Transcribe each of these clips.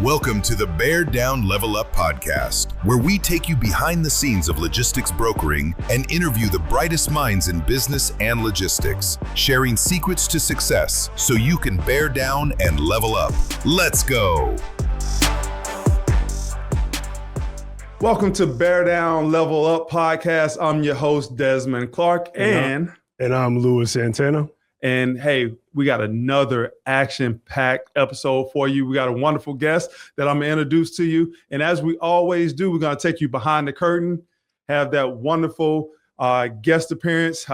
Welcome to the Bear Down Level Up podcast, where we take you behind the scenes of logistics brokering and interview the brightest minds in business and logistics, sharing secrets to success so you can bear down and level up. Let's go. Welcome to Bear Down Level Up podcast. I'm your host, Desmond Clark, and I'm Louis Santana. And hey, we got another action-packed episode for you. We got a wonderful guest that I'm going to introduce to you. And as we always do, we're going to take you behind the curtain, have that wonderful guest appearance.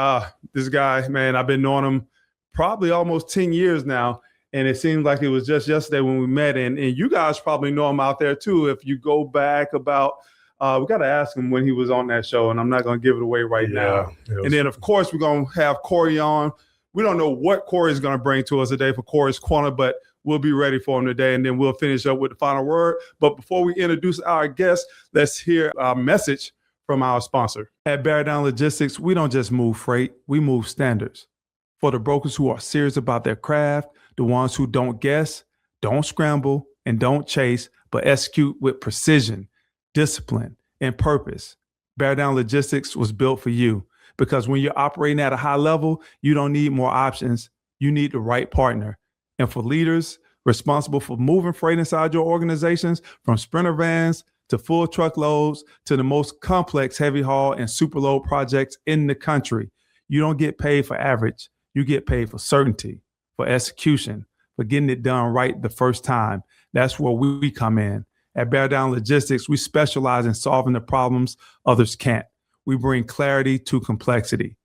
This guy, man, I've been knowing him probably almost 10 years now. And it seems like it was just yesterday when we met. And you guys probably know him out there too. If you go back about, we got to ask him when he was on that show. And I'm not going to give it away right now. And then, of course, we're going to have Corey on. We don't know what Corey is going to bring to us today for Corey's Corner, but we'll be ready for him today, and then we'll finish up with the final word. But before we introduce our guest, let's hear a message from our sponsor. At Bear Down Logistics, we don't just move freight, we move standards. For the brokers who are serious about their craft, the ones who don't guess, don't scramble, and don't chase, but execute with precision, discipline, and purpose. Bear Down Logistics was built for you. Because when you're operating at a high level, you don't need more options. You need the right partner. And for leaders responsible for moving freight inside your organizations, from sprinter vans to full truckloads to the most complex heavy haul and super load projects in the country, you don't get paid for average. You get paid for certainty, for execution, for getting it done right the first time. That's where we come in. At Bear Down Logistics, we specialize in solving the problems others can't. We bring clarity to complexity,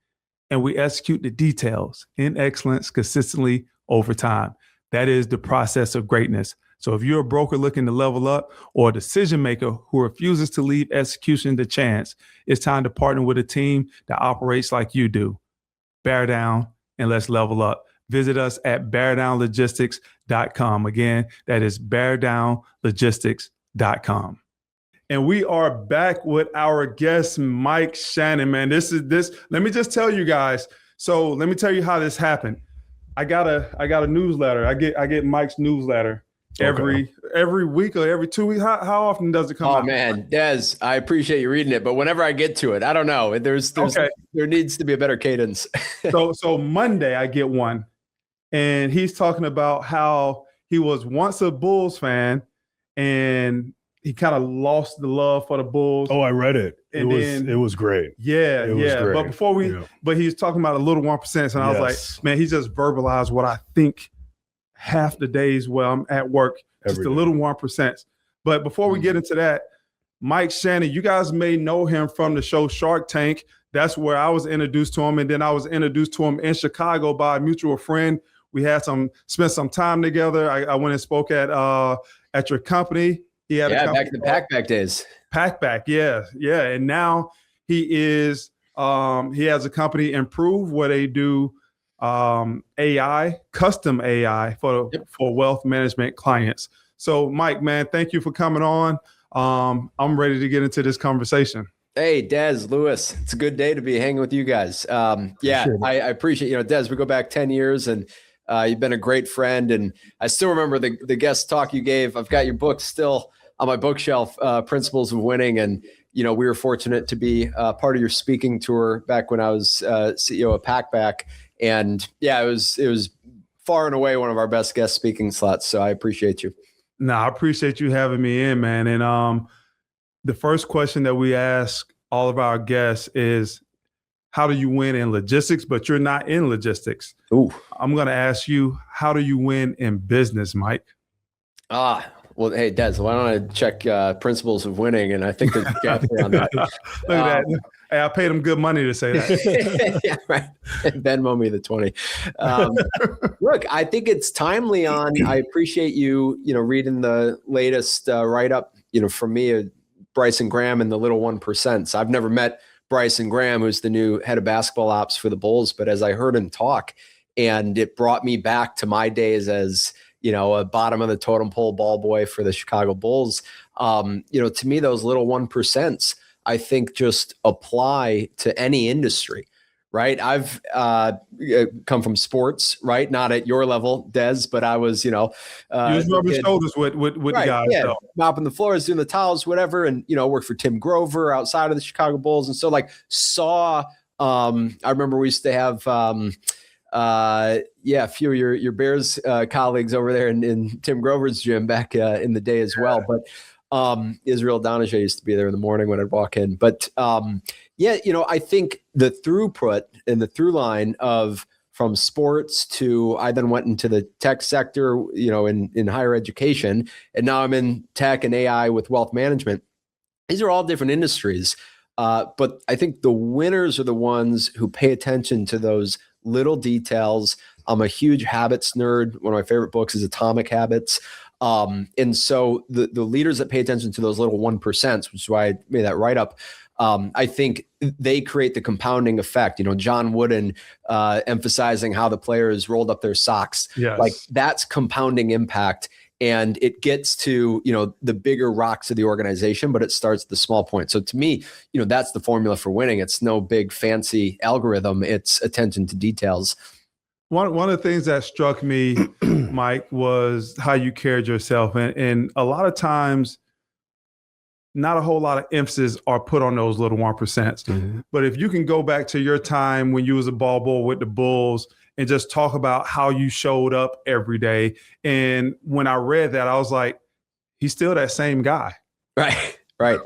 and we execute the details in excellence consistently over time. That is the process of greatness. So if you're a broker looking to level up or a decision maker who refuses to leave execution to chance, it's time to partner with a team that operates like you do. Bear down and let's level up. Visit us at beardownlogistics.com. Again, that is beardownlogistics.com. And we are back with our guest, Mike Shannon, man. This. Let me just tell you guys. So let me tell you how this happened. I got a newsletter. I get Mike's newsletter every week or every 2 weeks. How often does it come out? Oh man, Des, I appreciate you reading it, but whenever I get to it, I don't know. There needs to be a better cadence. So Monday I get one, and he's talking about how he was once a Bulls fan and he kind of lost the love for the Bulls. Oh, I read it. It was great. Yeah, it was great. But before but he's talking about a little 1%. And I was like, man, he just verbalized what I think half the days while I'm at work, just a little 1%. But before we get into that, Mike Shannon, you guys may know him from the show Shark Tank. That's where I was introduced to him. And then I was introduced to him in Chicago by a mutual friend. We had spent some time together. I went and spoke at your company. He had back in the Packback days. Packback, yeah. And now he is he has a company, Impruve, where they do AI, custom AI for wealth management clients. So, Mike, man, thank you for coming on. I'm ready to get into this conversation. Hey, Des, Louis, it's a good day to be hanging with you guys. I appreciate, Des, we go back 10 years and you've been a great friend. And I still remember the guest talk you gave. I've got your book still on my bookshelf, Principles of Winning. And, we were fortunate to be part of your speaking tour back when I was CEO of Packback. And it was far and away one of our best guest speaking slots. So I appreciate you. No, I appreciate you having me in, man. And the first question that we ask all of our guests is, how do you win in logistics? But you're not in logistics. Ooh. I'm going to ask you, how do you win in business, Mike? Well, hey, Des, why don't I check Principles of Winning? And I think there's a gap there on that. Look at that. Hey, I paid him good money to say that. Yeah, right. Venmo me the 20. Look, I think it's timely I appreciate you, reading the latest write-up, from me, Bryson Graham and the little 1%. So I've never met Bryson Graham, who's the new head of basketball ops for the Bulls. But as I heard him talk, and it brought me back to my days as, a bottom of the totem pole ball boy for the Chicago Bulls. To me, those little 1%, I think just apply to any industry, right? I've come from sports, right? Not at your level, Des, but I was, you was rubbing shoulders with the guys, yeah, mopping the floors, doing the towels, whatever, and worked for Tim Grover outside of the Chicago Bulls, and so saw. I remember we used to have. A few of your Bears colleagues over there in Tim Grover's gym back in the day as well. But Israel Donajay used to be there in the morning when I'd walk in. But I think the throughput and the through line of from sports to I then went into the tech sector, in higher education, and now I'm in tech and AI with wealth management. These are all different industries. But I think the winners are the ones who pay attention to those little details. I'm a huge habits nerd. One of my favorite books is Atomic Habits. And so the leaders that pay attention to those little 1%, which is why I made that write-up, I think they create the compounding effect. John Wooden emphasizing how the players rolled up their socks. Yes. That's compounding impact. And it gets to, the bigger rocks of the organization, but it starts at the small point. So to me, that's the formula for winning. It's no big fancy algorithm. It's attention to details. One of the things that struck me, Mike, was how you carried yourself. And a lot of times, not a whole lot of emphasis are put on those little 1%. Mm-hmm. But if you can go back to your time when you was a ball boy with the Bulls and just talk about how you showed up every day. And when I read that, I was like, he's still that same guy. Right.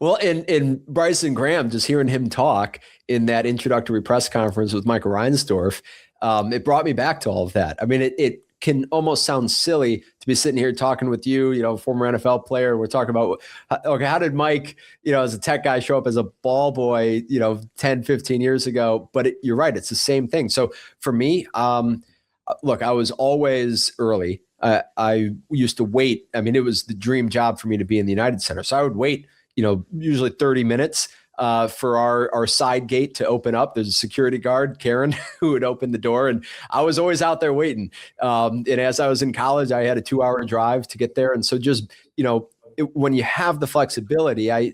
Well, and Bryson Graham, just hearing him talk in that introductory press conference with Michael Reinsdorf, it brought me back to all of that. I mean, it can almost sound silly to be sitting here talking with you, former NFL player. We're talking about, okay, how did Mike, as a tech guy show up as a ball boy, 10, 15 years ago? But you're right. It's the same thing. So for me, look, I was always early. I used to wait. I mean, it was the dream job for me to be in the United Center. So I would wait, usually 30 minutes for our side gate to open up. There's a security guard, Karen, who would open the door, and I was always out there waiting. And as I was in college, I had a 2-hour drive to get there. And so just, when you have the flexibility, I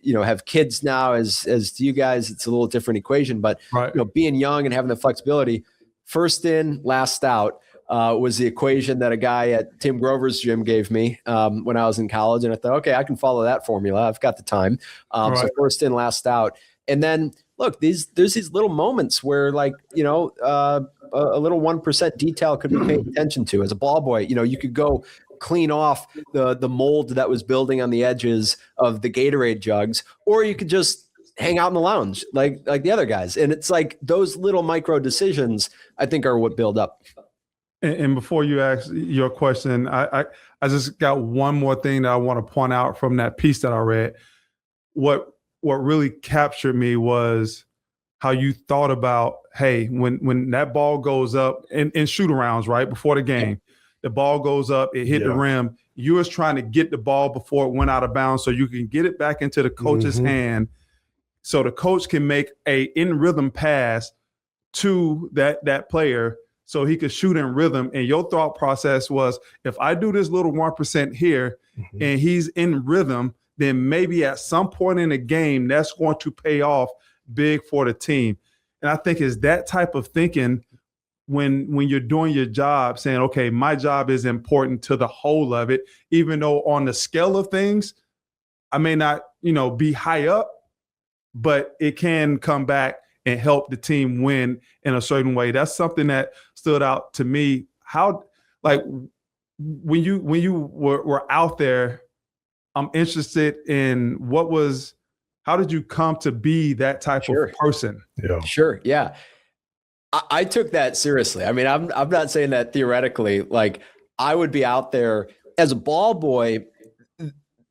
have kids now as to you guys, it's a little different equation, but right. Being young and having the flexibility, first in, last out, was the equation that a guy at Tim Grover's gym gave me when I was in college. And I thought, okay, I can follow that formula. I've got the time. Right. So first in, last out. And then look, there's these little moments where a little 1% detail could be paid attention to. As a ball boy, you could go clean off the mold that was building on the edges of the Gatorade jugs, or you could just hang out in the lounge like the other guys. And it's like those little micro decisions, I think, are what build up. And before you ask your question, I just got one more thing that I want to point out from that piece that I read. What really captured me was how you thought about, hey, when that ball goes up in shoot-arounds, right, before the game, the ball goes up, it hit the rim. You was trying to get the ball before it went out of bounds so you can get it back into the coach's hand so the coach can make a in-rhythm pass to that player so he could shoot in rhythm. And your thought process was, if I do this little 1% here and he's in rhythm, then maybe at some point in the game, that's going to pay off big for the team. And I think it's that type of thinking when you're doing your job, saying, okay, my job is important to the whole of it, even though on the scale of things, I may not, be high up, but it can come back and help the team win in a certain way. That's something that stood out to me. How, when you were out there, I'm interested in how did you come to be that type of person? Yeah. Sure. Yeah. I took that seriously. I mean, I'm not saying that theoretically. I would be out there as a ball boy.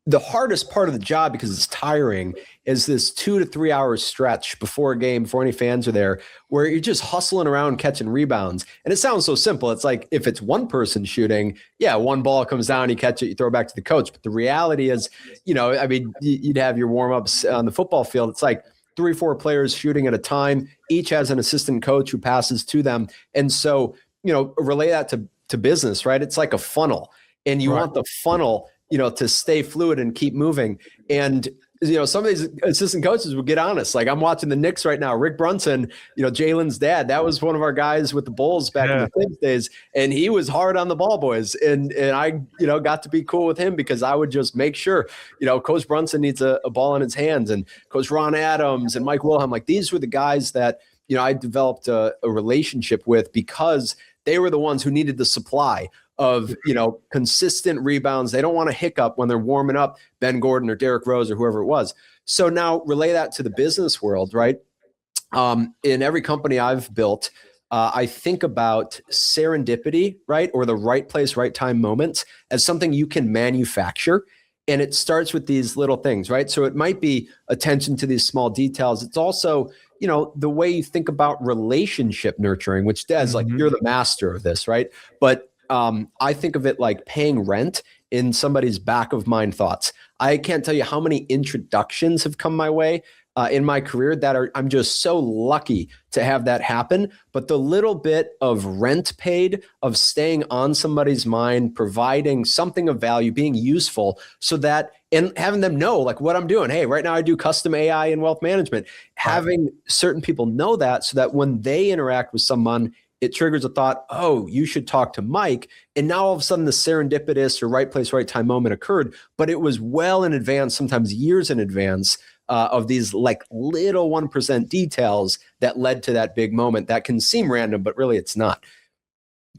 The hardest part of the job, because it's tiring, is this 2 to 3 hour stretch before a game, before any fans are there, where you're just hustling around catching rebounds. And it sounds so simple. It's like if it's one person shooting, one ball comes down, you catch it, you throw it back to the coach. But the reality is, you'd have your warm-ups on the football field. It's like 3 or 4 players shooting at a time. Each has an assistant coach who passes to them. And so, relay that to business, right? It's like a funnel. And you want the funnel to stay fluid and keep moving. And some of these assistant coaches would get honest. Like I'm watching the Knicks right now. Rick Brunson, Jalen's dad, that was one of our guys with the Bulls back in the Thibs days, and he was hard on the ball boys. And I, got to be cool with him because I would just make sure, Coach Brunson needs a ball in his hands, and Coach Ron Adams and Mike Wilhelm. Like these were the guys that I developed a relationship with because they were the ones who needed the supply of, consistent rebounds. They don't want to hiccup when they're warming up Ben Gordon or Derrick Rose or whoever it was. So now relay that to the business world, right? In every company I've built, I think about serendipity, right? Or the right place, right time moments as something you can manufacture. And it starts with these little things, right? So it might be attention to these small details. It's also, the way you think about relationship nurturing, which Des, like you're the master of this, right? But I think of it like paying rent in somebody's back of mind thoughts. I can't tell you how many introductions have come my way in my career that I'm just so lucky to have that happen. But the little bit of rent paid, of staying on somebody's mind, providing something of value, being useful so that, and having them know like what I'm doing. Hey, right now I do custom AI and wealth management. Having certain people know that so that when they interact with someone, it triggers a thought, oh, you should talk to Mike. And now all of a sudden the serendipitous or right place, right time moment occurred, but it was well in advance, sometimes years in advance of these like little 1% details that led to that big moment that can seem random, but really it's not.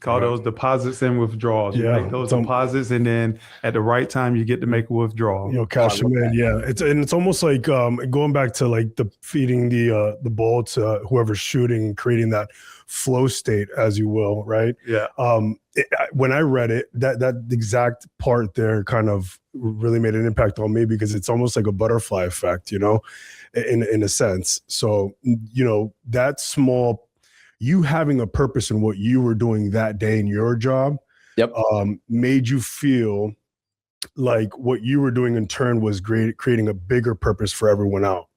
Call those deposits and withdrawals. You make those deposits, and then at the right time, you get to make a withdrawal. Cash them in. Yeah, it's almost like going back to like the feeding the ball to whoever's shooting, creating that flow state, as you will, right? Yeah. When I read it, that exact part there kind of really made an impact on me because it's almost like a butterfly effect, in a sense. So that small. You having a purpose in what you were doing that day in your job made you feel like what you were doing in turn was great, creating a bigger purpose for everyone out,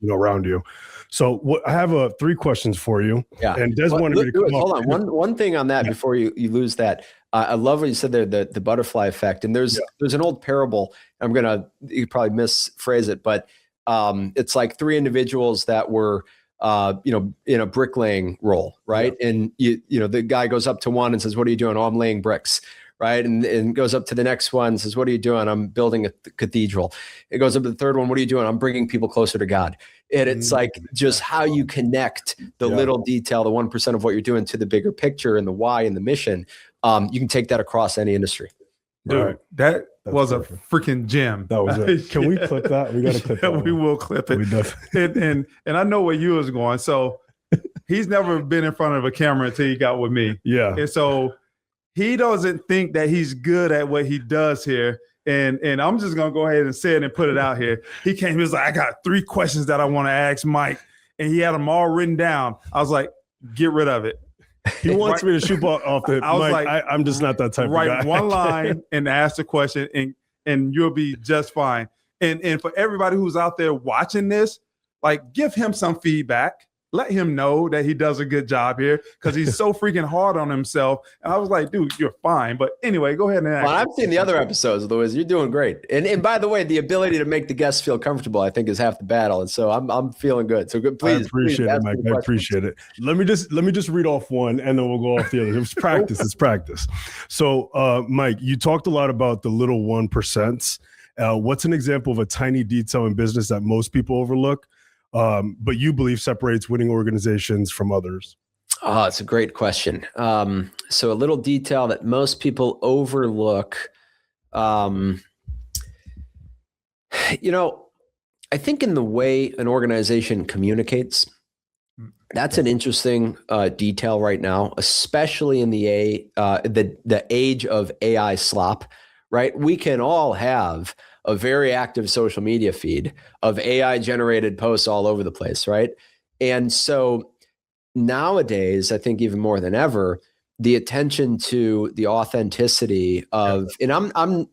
around you. So I have 3 questions for you. Yeah. And Des wanted me to come hold on. One thing on that before you lose that. I love what you said there, the butterfly effect. And there's an old parable. You probably misphrase it, but it's like 3 individuals that were in a bricklaying role, right? Yeah. And the guy goes up to one and says, "What are you doing?" "Oh, I'm laying bricks." Right. And goes up to the next one and says, "What are you doing?" "I'm building a cathedral." It goes up to the third one. "What are you doing?" "I'm bringing people closer to God." And it's like just how you connect the little detail, the 1% of what you're doing to the bigger picture and the why and the mission. You can take that across any industry. Dude, that's was perfect. A freaking gem. That was it. Can we clip that? We got to clip that. We will clip it. And I know where you was going. So he's never been in front of a camera until he got with me. Yeah. And so he doesn't think that he's good at what he does here. And I'm just going to go ahead and say it and put it out here. He came, he was like, "I got 3 questions that I want to ask Mike." And he had them all written down. I was like, "Get rid of it." He wants me to shoot off the I was Mike, like, I'm just not that type of guy. Write one line and ask the question and you'll be just fine. And for everybody who's out there watching this, like give him some feedback. Let him know that he does a good job here because he's so freaking hard on himself. And I was like, "Dude, you're fine." But anyway, go ahead and ask. Well, I've seen the other episodes, Louis. You're doing great. And by the way, the ability to make the guests feel comfortable, I think, is half the battle. And so I'm feeling good. So good. Please, I appreciate it, Mike. I appreciate it. Let me just read off one, and then we'll go off the other. It's practice. It's practice. So, Mike, you talked a lot about the little 1%. What's an example of a tiny detail in business that most people overlook? But you believe separates winning organizations from others? Oh, it's a great question. So a little detail that most people overlook. I think in the way an organization communicates, that's an interesting detail right now, especially in the age of AI slop, right? We can all have a very active social media feed of AI generated posts all over the place, right? And so nowadays, I think even more than ever, the attention to the authenticity of, and I'm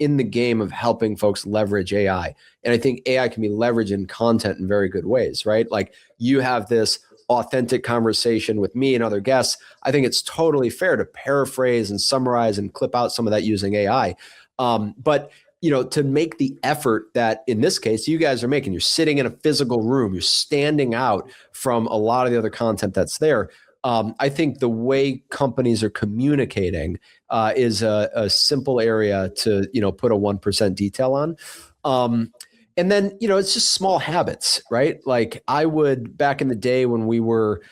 in the game of helping folks leverage AI. And I think AI can be leveraged in content in very good ways, right? Like you have this authentic conversation with me and other guests. I think it's totally fair to paraphrase and summarize and clip out some of that using AI. But to make the effort that in this case you guys are making, you're sitting in a physical room, you're standing out from a lot of the other content that's there. I think the way companies are communicating is a simple area to put a 1% detail on. And then it's just small habits, right? Like I would, back in the day when we were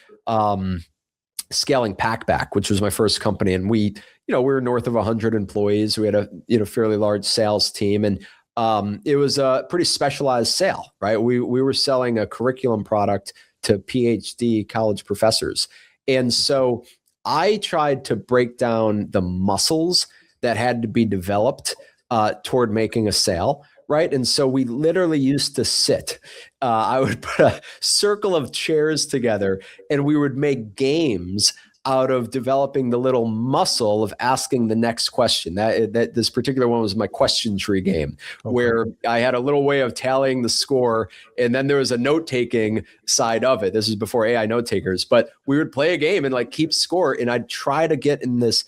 scaling Packback, which was my first company, and we were north of 100 employees. We had a fairly large sales team, and it was a pretty specialized sale, right? We were selling a curriculum product to PhD college professors. And so I tried to break down the muscles that had to be developed toward making a sale, right? And so we literally used to sit. I would put a circle of chairs together and we would make games out of developing the little muscle of asking the next question. That this particular one was my question tree game, where I had a little way of tallying the score, and then there was a note-taking side of it. This is before AI note takers, but we would play a game and like keep score, and I'd try to get in this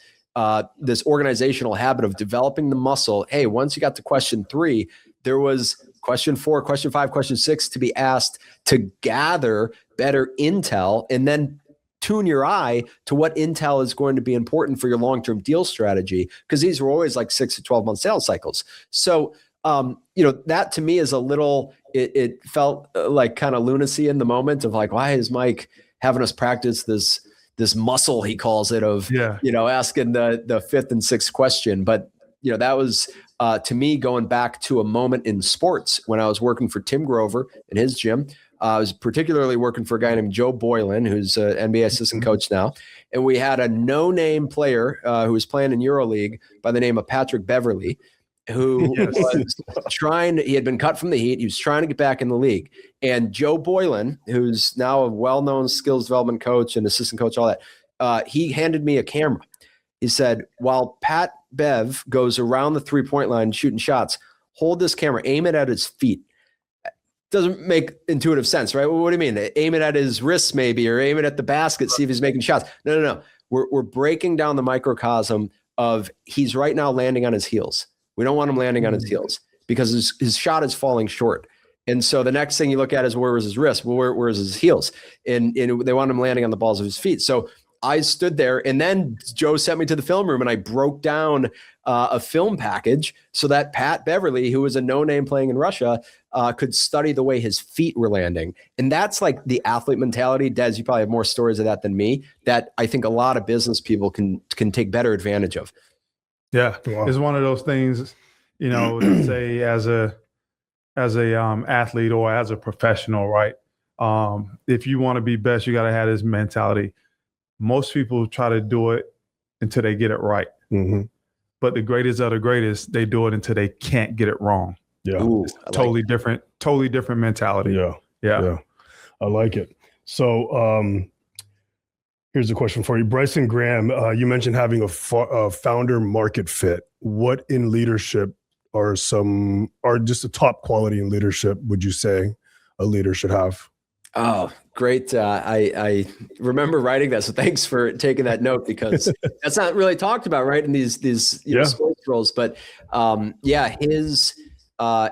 organizational habit of developing the muscle. Hey, once you got to question 3, there was question 4, question 5, question 6 to be asked to gather better intel, and then tune your eye to what intel is going to be important for your long-term deal strategy, because these were always like 6 to 12 month sales cycles. So, that to me is a little, it felt like kind of lunacy in the moment of like, why is Mike having us practice this muscle, he calls it, of, asking the 5th and 6th question. But, that was, to me, going back to a moment in sports when I was working for Tim Grover in his gym. I was particularly working for a guy named Joe Boylan, who's an NBA assistant coach now. And we had a no-name player who was playing in EuroLeague by the name of Patrick Beverley, who was he had been cut from the Heat. He was trying to get back in the league. And Joe Boylan, who's now a well-known skills development coach and assistant coach, all that, he handed me a camera. He said, while Pat Bev goes around the three-point line shooting shots, hold this camera, aim it at his feet. Doesn't make intuitive sense, right? Well, what do you mean? Aim it at his wrists maybe, or aim it at the basket, see if he's making shots. No. We're breaking down the microcosm of he's right now landing on his heels. We don't want him landing on his heels because his shot is falling short. And so the next thing you look at is where was his wrist? Well, where's his heels? And they want him landing on the balls of his feet. So I stood there, and then Joe sent me to the film room, and I broke down a film package so that Pat Beverly, who was a no-name playing in Russia, could study the way his feet were landing. And that's like the athlete mentality. Des, you probably have more stories of that than me, that I think a lot of business people can take better advantage of. Yeah. Wow. It's one of those things, say as a athlete or as a professional, right? If you want to be best, you got to have this mentality. Most people try to do it until they get it right. Mm-hmm. But the greatest of the greatest, they do it until they can't get it wrong. Yeah. Ooh, totally different mentality. Yeah. I like it. So here's a question for you. Bryson Graham, you mentioned having a founder market fit. What in leadership are just a top quality in leadership would you say a leader should have? Oh, great. I remember writing that. So thanks for taking that note, because that's not really talked about, right, in these sports roles. But his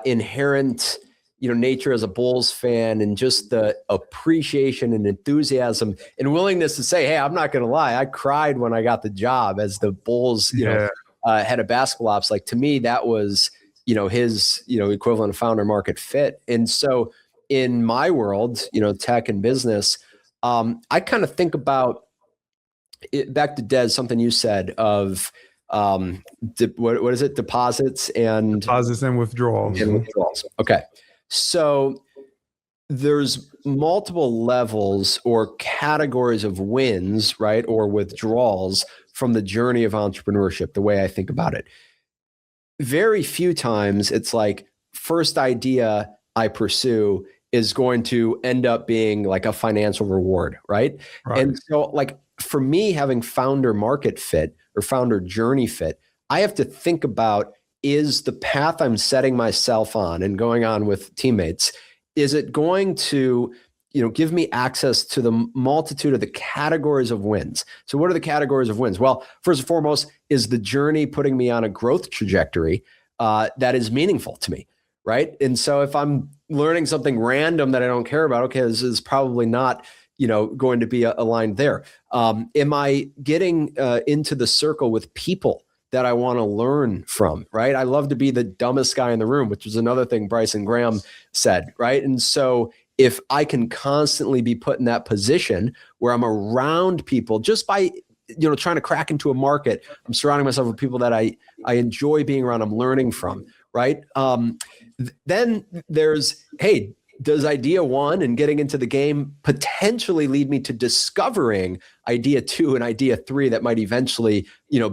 inherent nature as a Bulls fan, and just the appreciation and enthusiasm and willingness to say, hey, I'm not going to lie, I cried when I got the job as the Bulls head of basketball ops. Like, to me, that was his equivalent of founder market fit. And so in my world, tech and business, I kind of think about it, back to Des, something you said of what is it? Deposits and withdrawals. Okay. So there's multiple levels or categories of wins, right? Or withdrawals from the journey of entrepreneurship, the way I think about it. Very few times it's like first idea I pursue is going to end up being like a financial reward, right? And so, like, for me, having founder market fit or founder journey fit, I have to think about, is the path I'm setting myself on and going on with teammates, is it going to, give me access to the multitude of the categories of wins. So what are the categories of wins? Well, first and foremost, is the journey putting me on a growth trajectory that is meaningful to me, right? And so if I'm learning something random that I don't care about, okay, this is probably not, going to be aligned there. Am I getting into the circle with people that I want to learn from, right? I love to be the dumbest guy in the room, which was another thing Bryson Graham said, right? And so if I can constantly be put in that position where I'm around people just by, trying to crack into a market, I'm surrounding myself with people that I enjoy being around, I'm learning from, right? Then there's, hey, does idea 1 and getting into the game potentially lead me to discovering idea 2 and idea 3 that might eventually,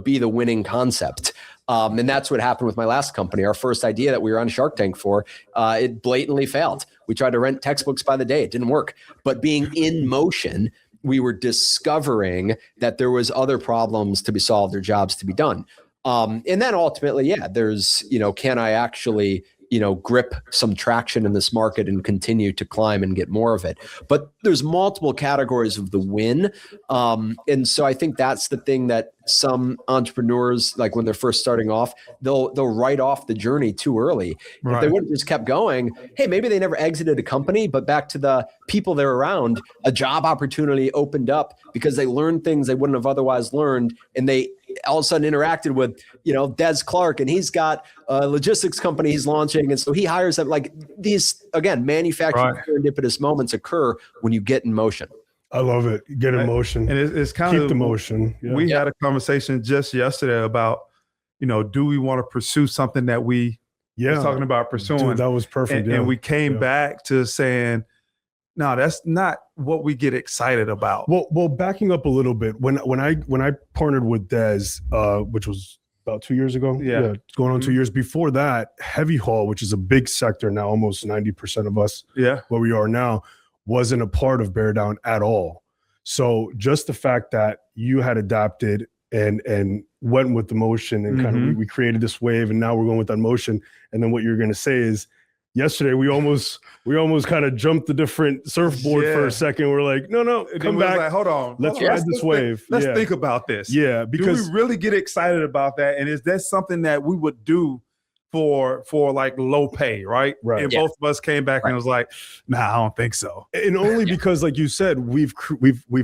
be the winning concept? And that's what happened with my last company. Our first idea that we were on Shark Tank for, it blatantly failed. We tried to rent textbooks by the day. It didn't work. But being in motion, we were discovering that there was other problems to be solved or jobs to be done. And then ultimately, there's, can I actually, grip some traction in this market and continue to climb and get more of it? But there's multiple categories of the win. And so I think that's the thing that some entrepreneurs, like when they're first starting off, they'll write off the journey too early. Right. If they would have just kept going, hey, maybe they never exited a company, but back to the people they're around, a job opportunity opened up because they learned things they wouldn't have otherwise learned. And they all of a sudden interacted with, Des Clark, and he's got a logistics company he's launching. And so he hires them. Like these, again, manufacturing serendipitous moments occur when you get in motion. I love it. Get in motion. And it's kind keep the motion. Yeah. We had a conversation just yesterday about, do we want to pursue something that we were talking about pursuing? Dude, that was perfect. And we came back to saying, no, that's not what we get excited about. Well, backing up a little bit, when I partnered with Des, which was about 2 years ago, going on 2 years before that, heavy haul, which is a big sector now, almost 90% of us, where we are now, wasn't a part of Bear Down at all. So just the fact that you had adapted and went with the motion and kind of we created this wave, and now we're going with that motion. And then what you're going to say is, yesterday we almost kind of jumped the different surfboard for a second. We're like, no, come back. Like, hold on. Let's ride this wave. Let's think about this. Yeah, because do we really get excited about that? And is that something that we would do for like low pay, right? Right. And both of us came back and was like, nah, I don't think so. And only because, like you said, we've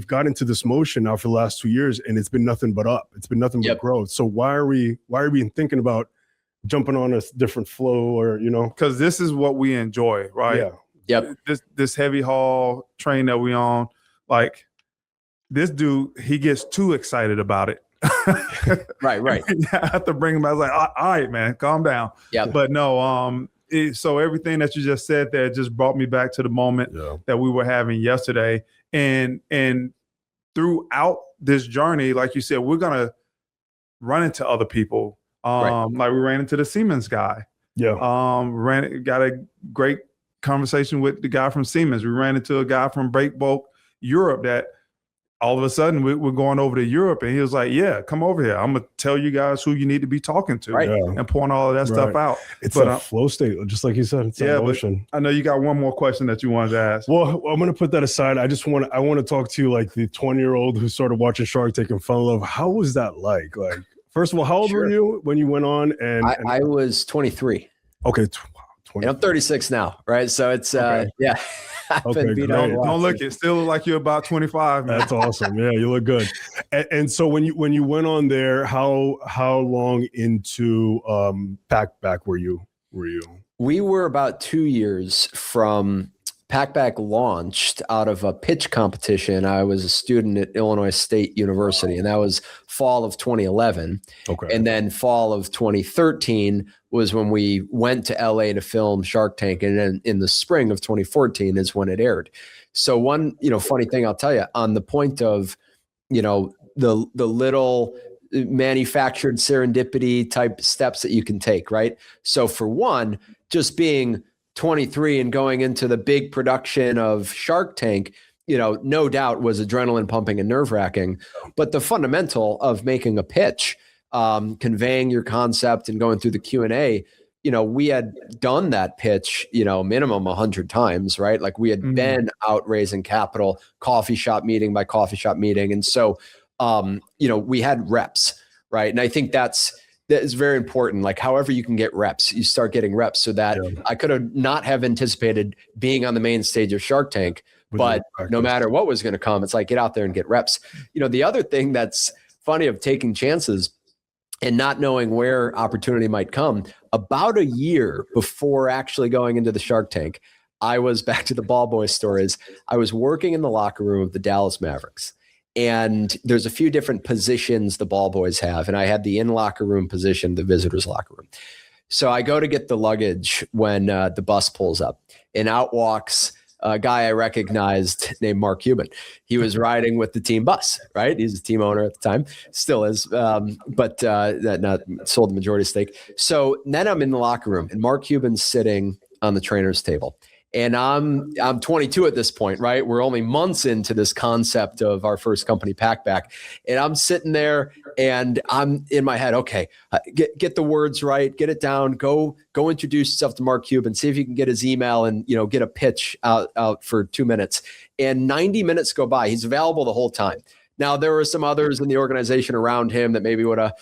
got into this motion now for the last 2 years, and it's been nothing but up. It's been nothing but growth. So why are we thinking about jumping on a different flow, or because this is what we enjoy, right? This heavy haul train that we on, like this dude, he gets too excited about it. right I have to bring him back. I was like, all right, man, calm down. But no, so everything that you just said there just brought me back to the moment that we were having yesterday, and throughout this journey, like you said, we're gonna run into other people. Like we ran into the Siemens guy. Got a great conversation with the guy from Siemens. We ran into a guy from Breakbulk Europe that all of a sudden we're going over to Europe, and he was like, yeah, come over here. I'm going to tell you guys who you need to be talking to and pouring all of that stuff out. It's a flow state, just like you said. It's emotion. I know you got one more question that you wanted to ask. Well, I'm going to put that aside. I want to talk to you like the 20-year-old who started watching Shark Tank and fell in love. How was that like? Like, first of all, how old were you when you went on? And I was 23. Okay. 20. I'm 36 now, right? So it's Okay, don't look it. Still look like you're about 25, man. That's awesome. Yeah, you look good. And so when you went on there, how long into Packback were you? We were about 2 years from Packback launched out of a pitch competition. I was a student at Illinois State University, and that was fall of 2011. Okay. And then fall of 2013 was when we went to LA to film Shark Tank. And then in the spring of 2014 is when it aired. So one, funny thing I'll tell you on the point of, the little manufactured serendipity type steps that you can take, right? So for one, just being 23 and going into the big production of Shark Tank, no doubt was adrenaline pumping and nerve wracking, but the fundamental of making a pitch, conveying your concept and going through the Q&A, we had done that pitch, minimum 100 times, right? Like we had been out raising capital, coffee shop meeting by coffee shop meeting. And so, we had reps, right? And I think that is very important. Like however you can get reps, you start getting reps so that I could have not have anticipated being on the main stage of Shark Tank, but no matter what was going to come, it's like, get out there and get reps. The other thing that's funny of taking chances and not knowing where opportunity might come, about a year before actually going into the Shark Tank, I was back to the ball boy stories. I was working in the locker room of the Dallas Mavericks. And there's a few different positions the ball boys have. And I had the in-locker room position, the visitors' locker room. So I go to get the luggage when the bus pulls up. And out walks a guy I recognized named Mark Cuban. He was riding with the team bus, right? He's a team owner at the time, still is, but not sold the majority stake. So then I'm in the locker room and Mark Cuban's sitting on the trainer's table. And I'm 22 at this point, right? We're only months into this concept of our first company, Packback. And I'm sitting there and I'm in my head, okay, get the words right, get it down, go introduce yourself to Mark Cuban, see if you can get his email and, get a pitch out for 2 minutes. And 90 minutes go by. He's available the whole time. Now, there were some others in the organization around him that maybe would have,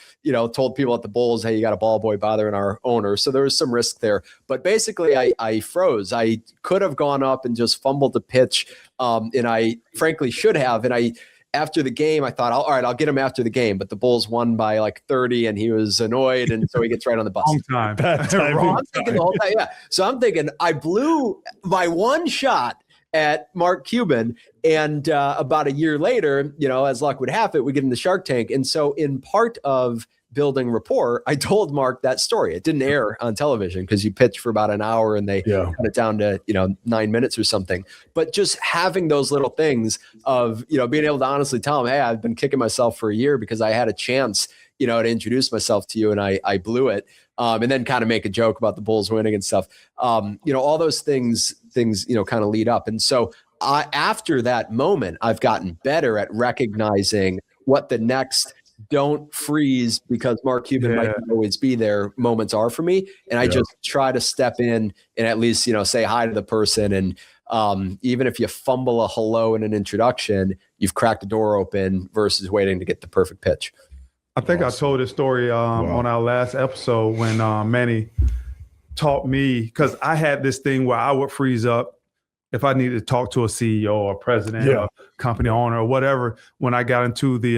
told people at the Bulls, hey, you got a ball boy bothering our owner. So there was some risk there. But basically, I froze. I could have gone up and just fumbled the pitch, and I frankly should have. And after the game, I thought, all right, I'll get him after the game. But the Bulls won by like 30, and he was annoyed, and so he gets right on the bus. Bad time. I'm thinking the whole time, yeah. So I'm thinking I blew my one shot at Mark Cuban. And about a year later, as luck would have it, we get in the Shark Tank. And so in part of building rapport, I told Mark that story. It didn't air on television because you pitch for about an hour and they cut it down to, 9 minutes or something. But just having those little things of, being able to honestly tell him, hey, I've been kicking myself for a year because I had a chance, to introduce myself to you and I blew it. And then kind of make a joke about the Bulls winning and stuff. All those things, kind of lead up. And so after that moment, I've gotten better at recognizing what the next don't freeze because Mark Cuban might not always be there moments are for me. And I just try to step in and at least, say hi to the person. And even if you fumble a hello in an introduction, you've cracked the door open versus waiting to get the perfect pitch. I think I told this story on our last episode when Manny taught me, because I had this thing where I would freeze up if I needed to talk to a CEO or president or company owner or whatever when I got into the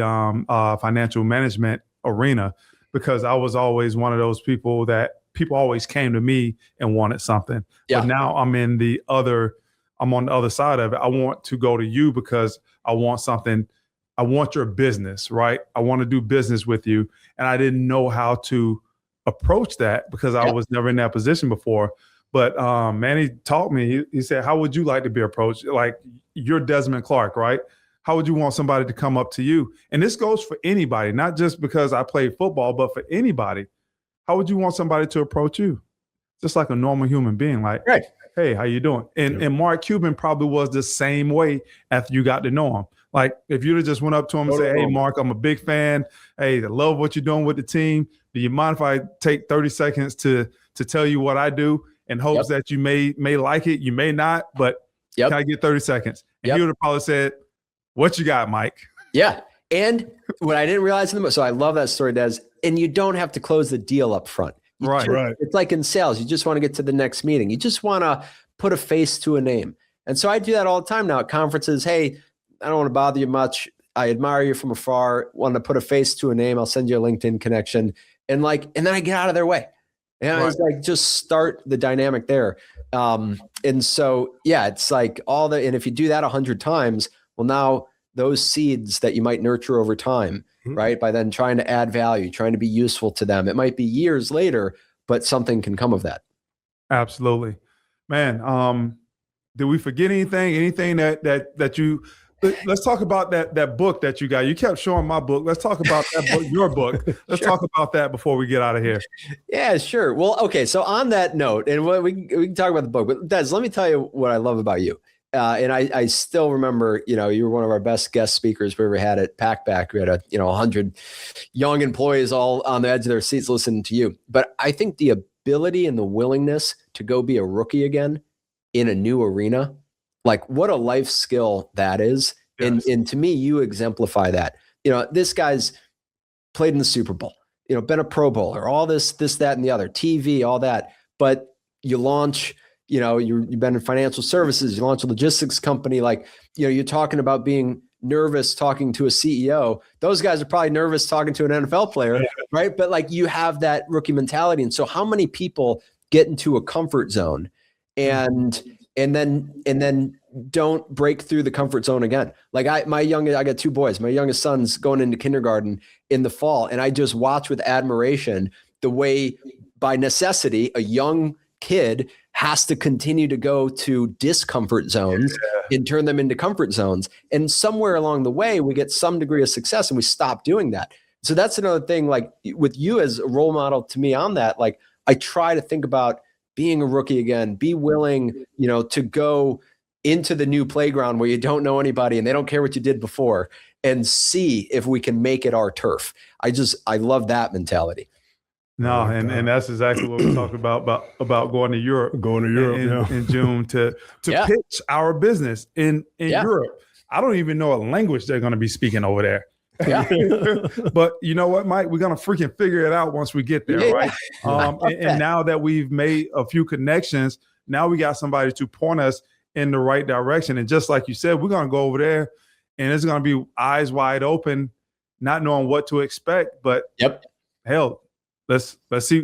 financial management arena, because I was always one of those people that people always came to me and wanted something. But now I'm on the other side of it. I want to go to you because I want something. I want your business, right? I want to do business with you. And I didn't know how to approach that because I was never in that position before. But Manny taught me, he said, how would you like to be approached? Like, you're Desmond Clark, right? How would you want somebody to come up to you? And this goes for anybody, not just because I played football, but for anybody. How would you want somebody to approach you? Just like a normal human being, like, hey, how you doing? And Mark Cuban probably was the same way after you got to know him. Like, if you'd have just went up to him and said, hey, Mark, I'm a big fan. Hey, I love what you're doing with the team. Do you mind if I take 30 seconds to tell you what I do in hopes that you may like it? You may not, but can I get 30 seconds? And he would have probably said, what you got, Mike? Yeah. And what I didn't realize so I love that story, Des, and you don't have to close the deal up front. Right. It's like in sales. You just want to get to the next meeting. You just want to put a face to a name. And so I do that all the time now at conferences. Hey, I don't want to bother you much. I admire you from afar. Want to put a face to a name. I'll send you a LinkedIn connection. And then I get out of their way. And it's like, just start the dynamic there. And so, it's like and if you do that 100 times, well, now those seeds that you might nurture over time, right? By then trying to add value, trying to be useful to them. It might be years later, but something can come of that. Absolutely, man. Did we forget anything? Anything that you? Let's talk about that book that you got. You kept showing my book. Let's talk about that book, your book. Let's talk about that before we get out of here. Yeah, sure. Well, okay. So on that note, and we can talk about the book, but Des, let me tell you what I love about you. And I still remember, you were one of our best guest speakers we ever had at Packback. We had 100 young employees all on the edge of their seats listening to you. But I think the ability and the willingness to go be a rookie again in a new arena, like what a life skill that is. Yes. And to me, you exemplify that. This guy's played in the Super Bowl, been a Pro Bowler, all this, that, and the other, TV, all that. But you launch, you've been in financial services, you launch a logistics company. Like, you're talking about being nervous talking to a CEO. Those guys are probably nervous talking to an NFL player, right? But like, you have that rookie mentality. And so how many people get into a comfort zone and then don't break through the comfort zone again? Like I got 2 boys. My youngest son's going into kindergarten in the fall. And I just watch with admiration the way, by necessity, a young kid has to continue to go to discomfort zones and turn them into comfort zones. And somewhere along the way, we get some degree of success and we stop doing that. So that's another thing, like with you as a role model to me on that, like I try to think about being a rookie again, be willing, to go into the new playground where you don't know anybody and they don't care what you did before, and see if we can make it our turf. I love that mentality. No, and that's exactly what we talked about going to Europe. In June to pitch our business in Europe. I don't even know what language they're going to be speaking over there. Yeah. But you know what, Mike? We're going to freaking figure it out once we get there, right? And now that we've made a few connections, now we got somebody to point us in the right direction. And just like you said, we're going to go over there and it's going to be eyes wide open, not knowing what to expect. But hell, let's see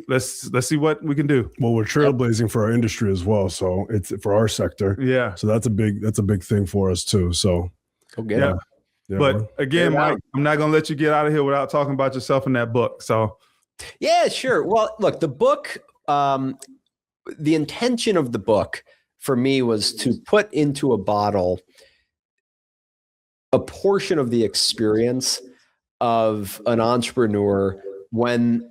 what we can do. Well, we're trailblazing for our industry as well, so it's for our sector. Yeah. So that's a big thing for us too. So go get it. Yeah, but again, Mike, I'm not going to let you get out of here without talking about yourself in that book. So, yeah, sure. Well, look, the book, the intention of the book for me was to put into a bottle a portion of the experience of an entrepreneur when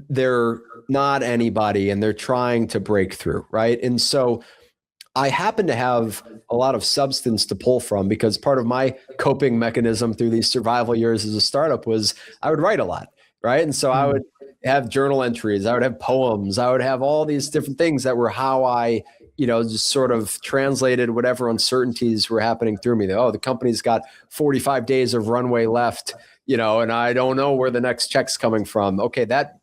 they're not anybody and they're trying to break through, right? And so I happen to have a lot of substance to pull from, because part of my coping mechanism through these survival years as a startup was I would write a lot, right? And so I would have journal entries, I would have poems, I would have all these different things that were how I, just sort of translated whatever uncertainties were happening through me. The company's got 45 days of runway left, and I don't know where the next check's coming from. Okay, that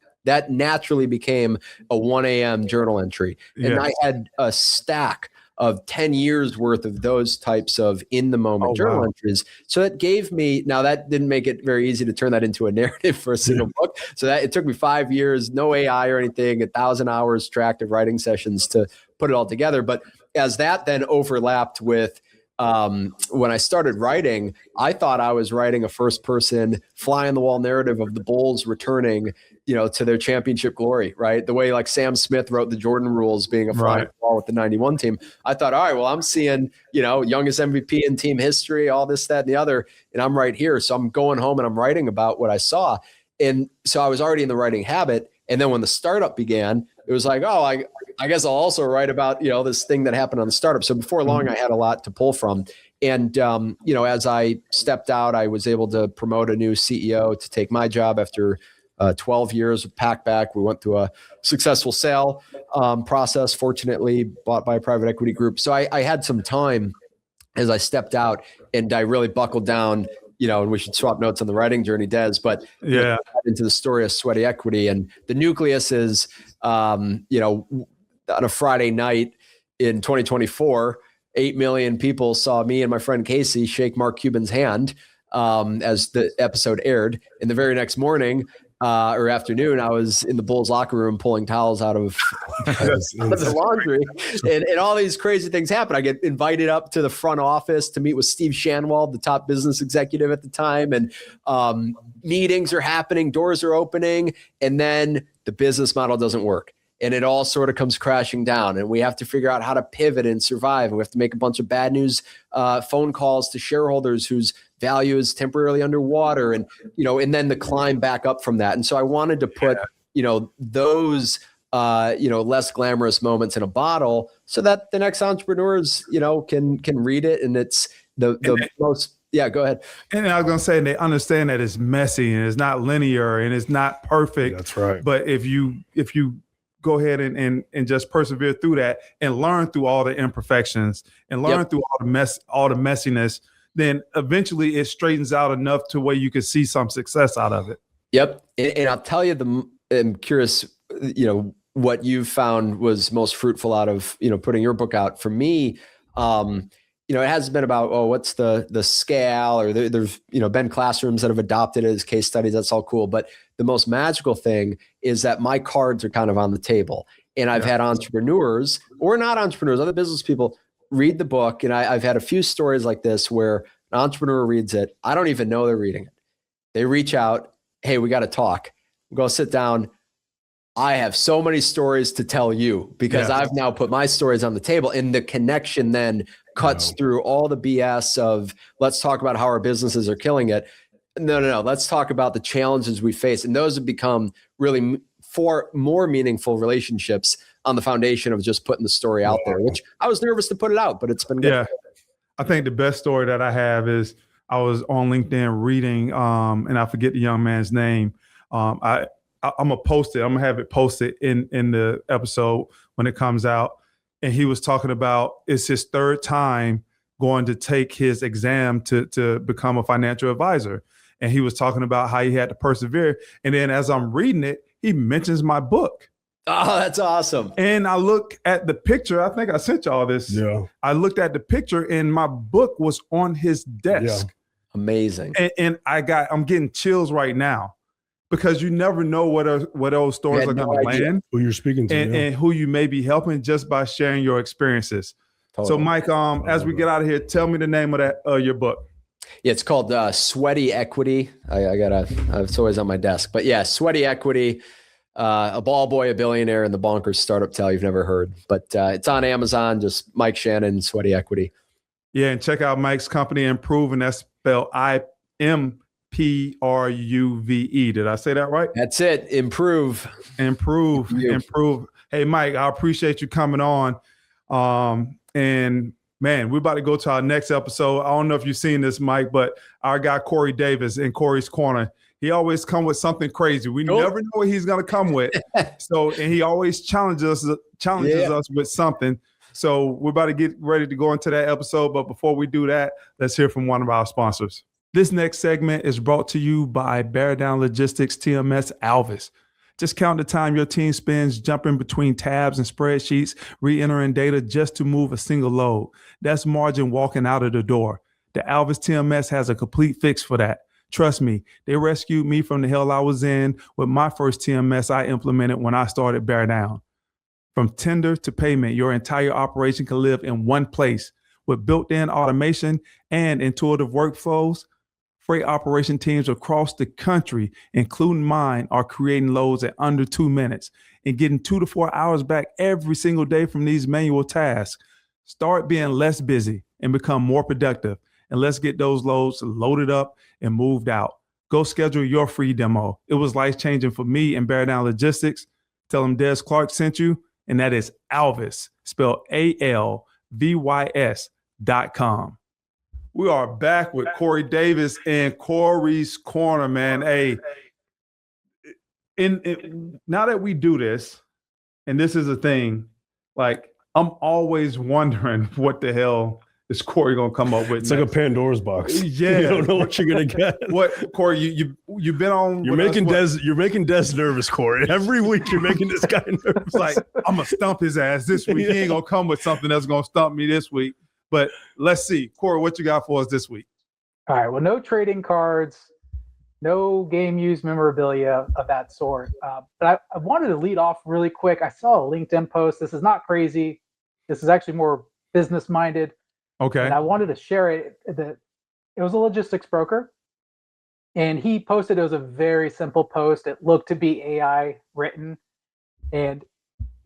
naturally became a 1 a.m. journal entry. And I had a stack of 10 years worth of those types of in the moment journal entries. So it gave me, now that didn't make it very easy to turn that into a narrative for a single book. So that it took me 5 years, no AI or anything, 1,000 hours tracked of writing sessions to put it all together. But as that then overlapped with, when I started writing, I thought I was writing a first person fly on the wall narrative of the Bulls returning, to their championship glory, right? The way like Sam Smith wrote the Jordan rules being a fly on the wall with the 91 team. I thought, all right, well, I'm seeing, youngest MVP in team history, all this, that, and the other, and I'm right here. So I'm going home and I'm writing about what I saw. And so I was already in the writing habit. And then when the startup began, it was like, I guess I'll also write about, this thing that happened on the startup. So before long, I had a lot to pull from. And, as I stepped out, I was able to promote a new CEO to take my job after 12 years with Packback. We went through a successful sale process, fortunately bought by a private equity group. So I had some time as I stepped out, and I really buckled down, and we should swap notes on the writing journey, Des, but into the story of Sweaty Equity. And the nucleus is, on a Friday night in 2024, 8 million people saw me and my friend Casey shake Mark Cuban's hand as the episode aired. And the very next morning or afternoon, I was in the Bulls locker room pulling towels out of the laundry, and all these crazy things happen. I get invited up to the front office to meet with Steve Shanwald, the top business executive at the time. And meetings are happening, doors are opening, and then the business model doesn't work. And it all sort of comes crashing down, and we have to figure out how to pivot and survive. And we have to make a bunch of bad news phone calls to shareholders whose value is temporarily underwater, and and then the climb back up from that. And so I wanted to put those less glamorous moments in a bottle, so that the next entrepreneurs can read it, and it's the most. Yeah, go ahead. And I was going to say, they understand that it's messy and it's not linear and it's not perfect. That's right. But if you go ahead and just persevere through that and learn through all the imperfections and learn through all the messiness, then eventually it straightens out enough to where you can see some success out of it. Yep. And I'll tell you, I'm curious, what you've found was most fruitful out of, putting your book out. For me, it hasn't been about, what's the scale, or there's, been classrooms that have adopted it as case studies. That's all cool. But the most magical thing is that my cards are kind of on the table. And I've had entrepreneurs or not entrepreneurs, other business people read the book. And I've had a few stories like this where an entrepreneur reads it. I don't even know they're reading it. They reach out. Hey, we got to talk. Go sit down. I have so many stories to tell you because I've now put my stories on the table, and the connection then cuts through all the BS of let's talk about how our businesses are killing it. No. Let's talk about the challenges we face. And those have become really more meaningful relationships on the foundation of just putting the story out there, which I was nervous to put it out, but it's been good. Yeah. I think the best story that I have is I was on LinkedIn reading, and I forget the young man's name. I'm gonna post it. I'm gonna have it posted in the episode when it comes out. And he was talking about it's his third time going to take his exam to become a financial advisor. And he was talking about how he had to persevere. And then as I'm reading it, he mentions my book. Oh, that's awesome. And I look at the picture. I think I sent y'all this. Yeah. I looked at the picture and my book was on his desk. Yeah. Amazing. And I'm getting chills right now because you never know what those stories are going to land. Who you're speaking to. And who you may be helping just by sharing your experiences. Totally. So Mike, as we get out of here, tell me the name of your book. Yeah, it's called Sweaty Equity. It's always on my desk, but yeah, Sweaty Equity, a ball boy, a billionaire, and the bonkers startup tale you've never heard. But it's on Amazon, just Mike Shannon, Sweaty Equity. Yeah, and check out Mike's company, Impruve, and that's spelled IMPRUVE. Did I say that right? That's it. Impruve. Hey, Mike, I appreciate you coming on. And man, we're about to go to our next episode. I don't know if you've seen this, Mike, but our guy Corey Davis in Corey's Corner, he always come with something crazy. We never know what he's going to come with. And he always challenges us with something. So we're about to get ready to go into that episode. But before we do that, let's hear from one of our sponsors. This next segment is brought to you by Bear Down Logistics TMS Alvis. Just count the time your team spends jumping between tabs and spreadsheets, re-entering data just to move a single load. That's margin walking out of the door. The Alvis TMS has a complete fix for that. Trust me, they rescued me from the hell I was in with my first TMS I implemented when I started Bear Down. From tender to payment, your entire operation can live in one place. With built-in automation and intuitive workflows, freight operation teams across the country, including mine, are creating loads at under 2 minutes and getting 2 to 4 hours back every single day from these manual tasks. Start being less busy and become more productive. And let's get those loads loaded up and moved out. Go schedule your free demo. It was life-changing for me and Bear Down Logistics. Tell them Des Clark sent you, and that is Alvis, spelled ALVYS.com. We are back with Corey Davis in Corey's Corner, man. Hey, now that we do this, and this is a thing, like I'm always wondering what the hell is Corey gonna come up with? It's next. Like a Pandora's box. Yeah, you don't know what you're gonna get. What, Corey? You've been on. You're making Des nervous, Corey. Every week you're making this guy nervous. Like I'm gonna stump his ass this week. He ain't gonna come with something that's gonna stump me this week. But let's see, Corey, what you got for us this week? All right. Well, no trading cards, no game used memorabilia of that sort. But I wanted to lead off really quick. I saw a LinkedIn post. This is not crazy. This is actually more business minded. Okay. And I wanted to share it. It was a logistics broker, and he posted. It was a very simple post. It looked to be AI written, and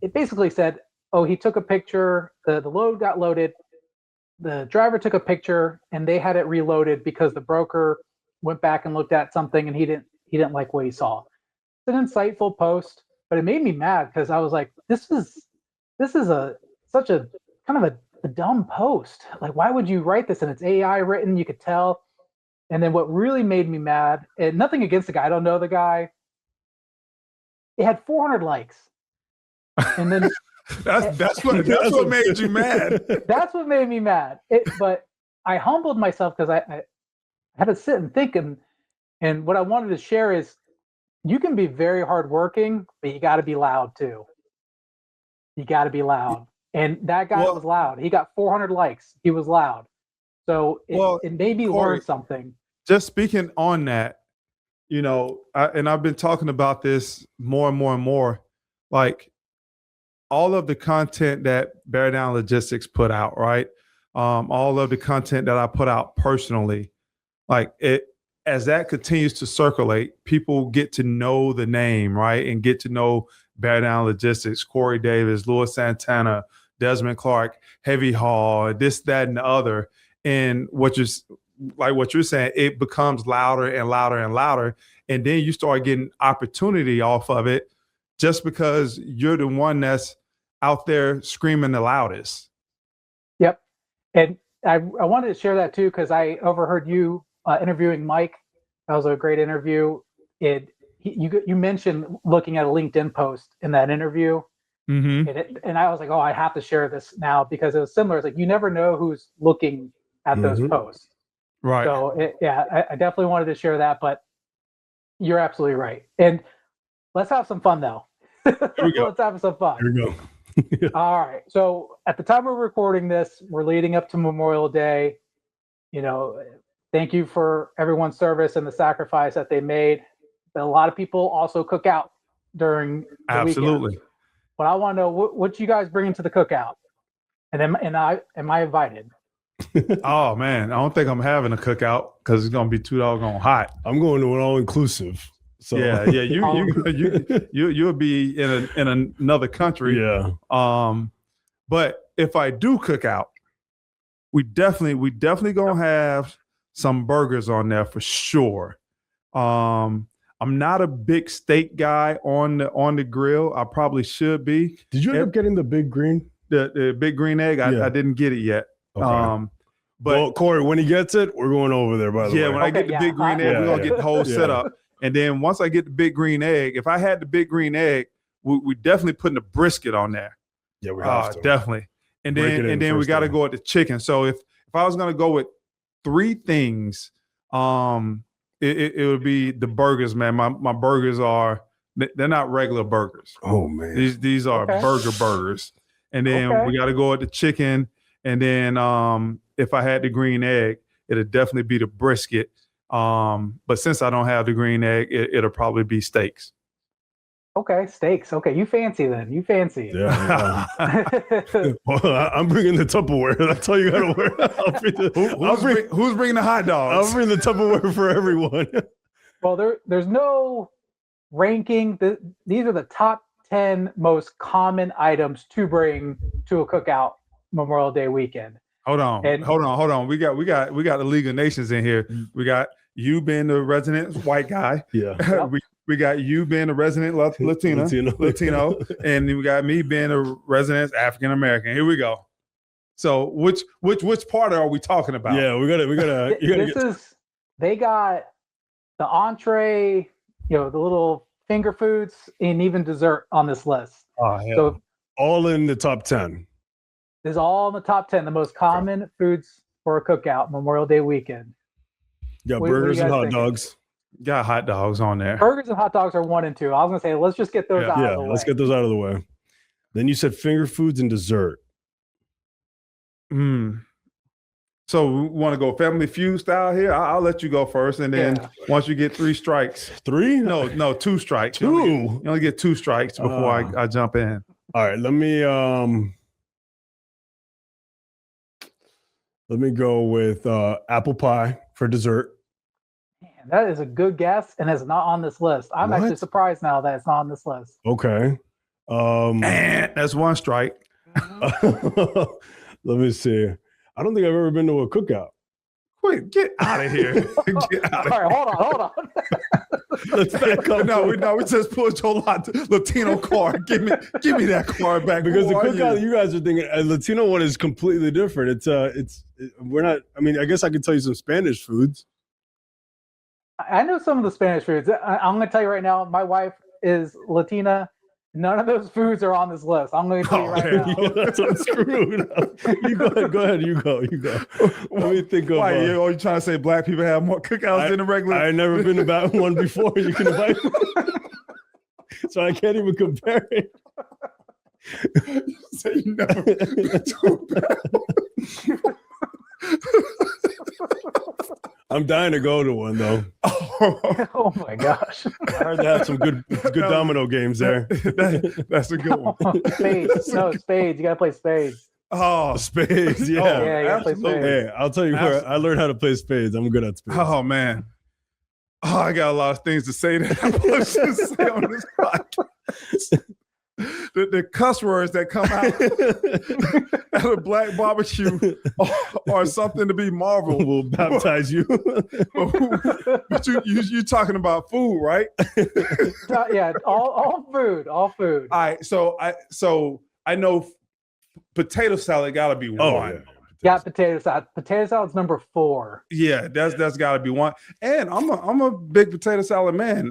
it basically said, "Oh, he took a picture. The load got loaded. The driver took a picture, and they had it reloaded because the broker went back and looked at something, and he didn't like what he saw." It's an insightful post, but it made me mad because I was like, "This is such a kind of a dumb post. Like, why would you write this?" And it's AI written, you could tell. And then what really made me mad, and nothing against the guy, I don't know the guy, it had 400 likes. And then that's what made you mad. That's what made me mad. But I humbled myself because I had to sit and think, and what I wanted to share is you can be very hardworking, but you got to be loud too. You got to be loud. And that guy was loud. He got 400 likes. He was loud. So it made me learn something. Just speaking on that, you know, and I've been talking about this more and more and more, like all of the content that Bear Down Logistics put out, right? All of the content that I put out personally, like it, as that continues to circulate, people get to know the name, right? And get to know Bear Down Logistics, Corey Davis, Louis Santana, Desmond Clark, Heavy Haul, this, that, and the other. And what you're saying, it becomes louder and louder and louder. And then you start getting opportunity off of it just because you're the one that's out there screaming the loudest. Yep. And I wanted to share that too, because I overheard you interviewing Mike. That was a great interview. You mentioned looking at a LinkedIn post in that interview. Mm-hmm. And I was like, oh, I have to share this now because it was similar. It's like, you never know who's looking at those posts. Right. So I definitely wanted to share that, but you're absolutely right. And let's have some fun though. Let's have some fun. Here we go. All right. So at the time we're recording this, we're leading up to Memorial Day. You know, thank you for everyone's service and the sacrifice that they made. But a lot of people also cook out during the Absolutely. weekend. But I want to know what you guys bring into the cookout, and am I invited? Oh man, I don't think I'm having a cookout because it's gonna be too doggone hot. I'm going to an all inclusive. So yeah, you'll be in another country. Yeah. But if I do cook out, we definitely gonna have some burgers on there for sure. I'm not a big steak guy on the grill. I probably should be. Did you end up getting the big green? The big green egg? I didn't get it yet. Okay. But Corey, when he gets it, we're going over there, by the way. Yeah, when I get the big green egg, we're going to get the whole setup. And then once I get the big green egg, if I had the big green egg, we definitely putting a brisket on there. Yeah, we have to. Definitely. And then we got to go with the chicken. So if I was going to go with three things, it would be the burgers, man. My burgers they're not regular burgers. Oh man. These are burgers. And then we got to go with the chicken. And then if I had the green egg, it'd definitely be the brisket. But since I don't have the green egg, it'll probably be steaks. Okay, steaks. Okay, you fancy then. You fancy. Yeah. Well, I'm bringing the Tupperware. That's all you got to wear. Who's bringing the hot dogs? I'll bring the Tupperware for everyone. Well, there's no ranking. These are the top 10 most common items to bring to a cookout Memorial Day weekend. Hold on. We got the League of Nations in here. We got you being the resident white guy. Yeah. Yep. We got you being a resident Latino, and we got me being a resident African American. Here we go. So which part are we talking about? Yeah, we gotta. They got the entree, the little finger foods, and even dessert on this list. Oh, yeah. So all in the top 10. This is all in the top 10, the most common foods for a cookout Memorial Day weekend. Yeah, burgers and hot dogs. Got hot dogs on there. Burgers and hot dogs are 1 and 2. I was gonna say, let's just get those out of the way. Yeah, let's get those out of the way. Then you said finger foods and dessert. So we want to go Family Feud style here. I'll let you go first, and then once you get 3 strikes. 3? No, 2 strikes. 2. You only get 2 strikes before I jump in. All right, let me go with apple pie for dessert. Man, that is a good guess, and it's not on this list. I'm actually surprised now that it's not on this list. Okay. That's 1 strike. Let me see. I don't think I've ever been to a cookout. Wait, get out of here. Get out of here. All right, hold on. Let's back up. No, we just pulled your Latino card. Give me that card back. Because the cookout you guys are thinking, a Latino one is completely different. We're not, I mean, I guess I could tell you some Spanish foods. I know some of the Spanish foods. I'm going to tell you right now, my wife is Latina, None of those foods are on this list. I'm going to tell you right now. Yeah, that's what I'm screwed up. You go ahead. You go. Let me think of. Why you trying to say black people have more cookouts than the regular? I never been to that one before. You can invite me. So I can't even compare it. So you never been to I'm dying to go to one though. Oh my gosh! I heard they have some good domino games there. That's a good one. Spades. No, spades. You got to play spades. Oh, Spades, yeah. Yeah, you got to play absolutely. spades. Hey, I'll tell you where I learned how to play spades. I'm good at spades. Oh man. Oh, I got a lot of things to say that I'm supposed to say on this podcast. The cuss words that come out at a black barbecue are something to be marveled. We'll baptize you. But you talking about food, right? Yeah, all food. All right, so I know potato salad got to be one. Yeah, potato salad. Potato salad's number 4. Yeah, that's got to be one. And I'm a big potato salad man.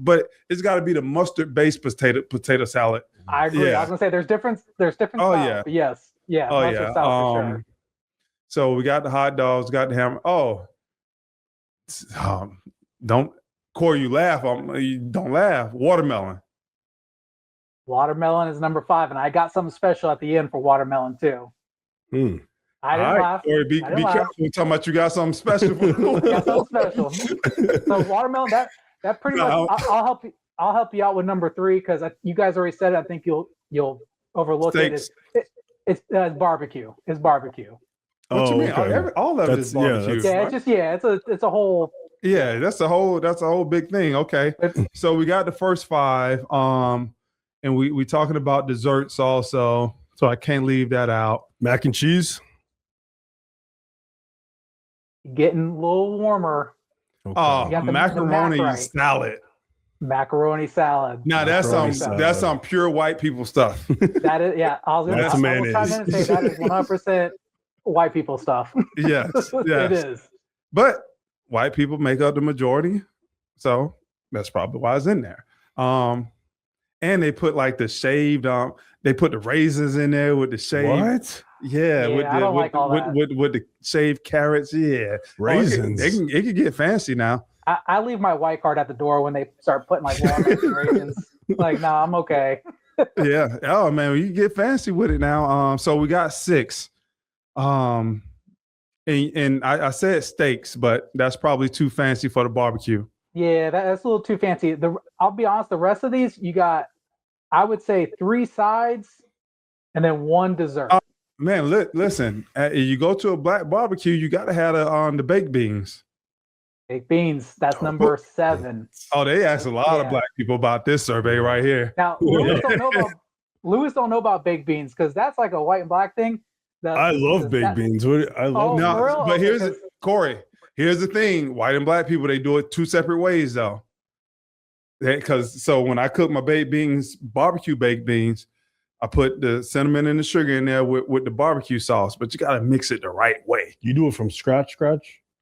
But it's got to be the mustard based potato salad. I agree. Yeah. I was gonna say there's different styles, yeah. but yes, yeah. Oh mustard yeah. salad for sure. So we got the hot dogs, got the hammer. Don't Corey, you laugh. You don't laugh. Watermelon. Watermelon is number 5, and I got something special at the end for watermelon too. I didn't laugh. Corey, be careful. We're talking about you got something special. Got something special. So watermelon, that pretty much. I'll help you out with number 3 because you guys already said it. I think you'll overlook Steaks. it. It's barbecue. It's barbecue. What you mean? Okay. All of it is barbecue. It's a whole. Yeah, that's a whole big thing. Okay, so we got the first 5, and we talking about desserts also. So I can't leave that out. Mac and cheese. Getting a little warmer. Okay. Oh, the macaroni mac right. salad. Macaroni salad. Now that's some pure white people stuff. That is, yeah. I was That's gonna say that is 100% white people stuff. Yes, It is. But white people make up the majority, so that's probably why it's in there. And they put like the shaved. They put the raisins in there with the shaved. What? Yeah, I don't like all that. With the shaved carrots. Yeah, raisins. It can get fancy now. I leave my white card at the door when they start putting like walnuts and raisins. Like, nah, I'm okay. Yeah. Oh man, you get fancy with it now. So we got 6. And I said steaks, but that's probably too fancy for the barbecue. Yeah, that's a little too fancy. I'll be honest, the rest of these you got, I would say 3 sides and then 1 dessert. Man, listen, you go to a black barbecue, you got to have the baked beans. Baked beans, that's number 7. Oh, they asked a lot of black people about this survey right here. Now, Lewis don't know about baked beans because that's like a white and black thing. I love baked beans. I love. No, but Corey. Here's the thing: white and black people, they do it 2 separate ways, though. So when I cook my baked beans, barbecue baked beans, I put the cinnamon and the sugar in there with the barbecue sauce, but you got to mix it the right way. You do it from scratch?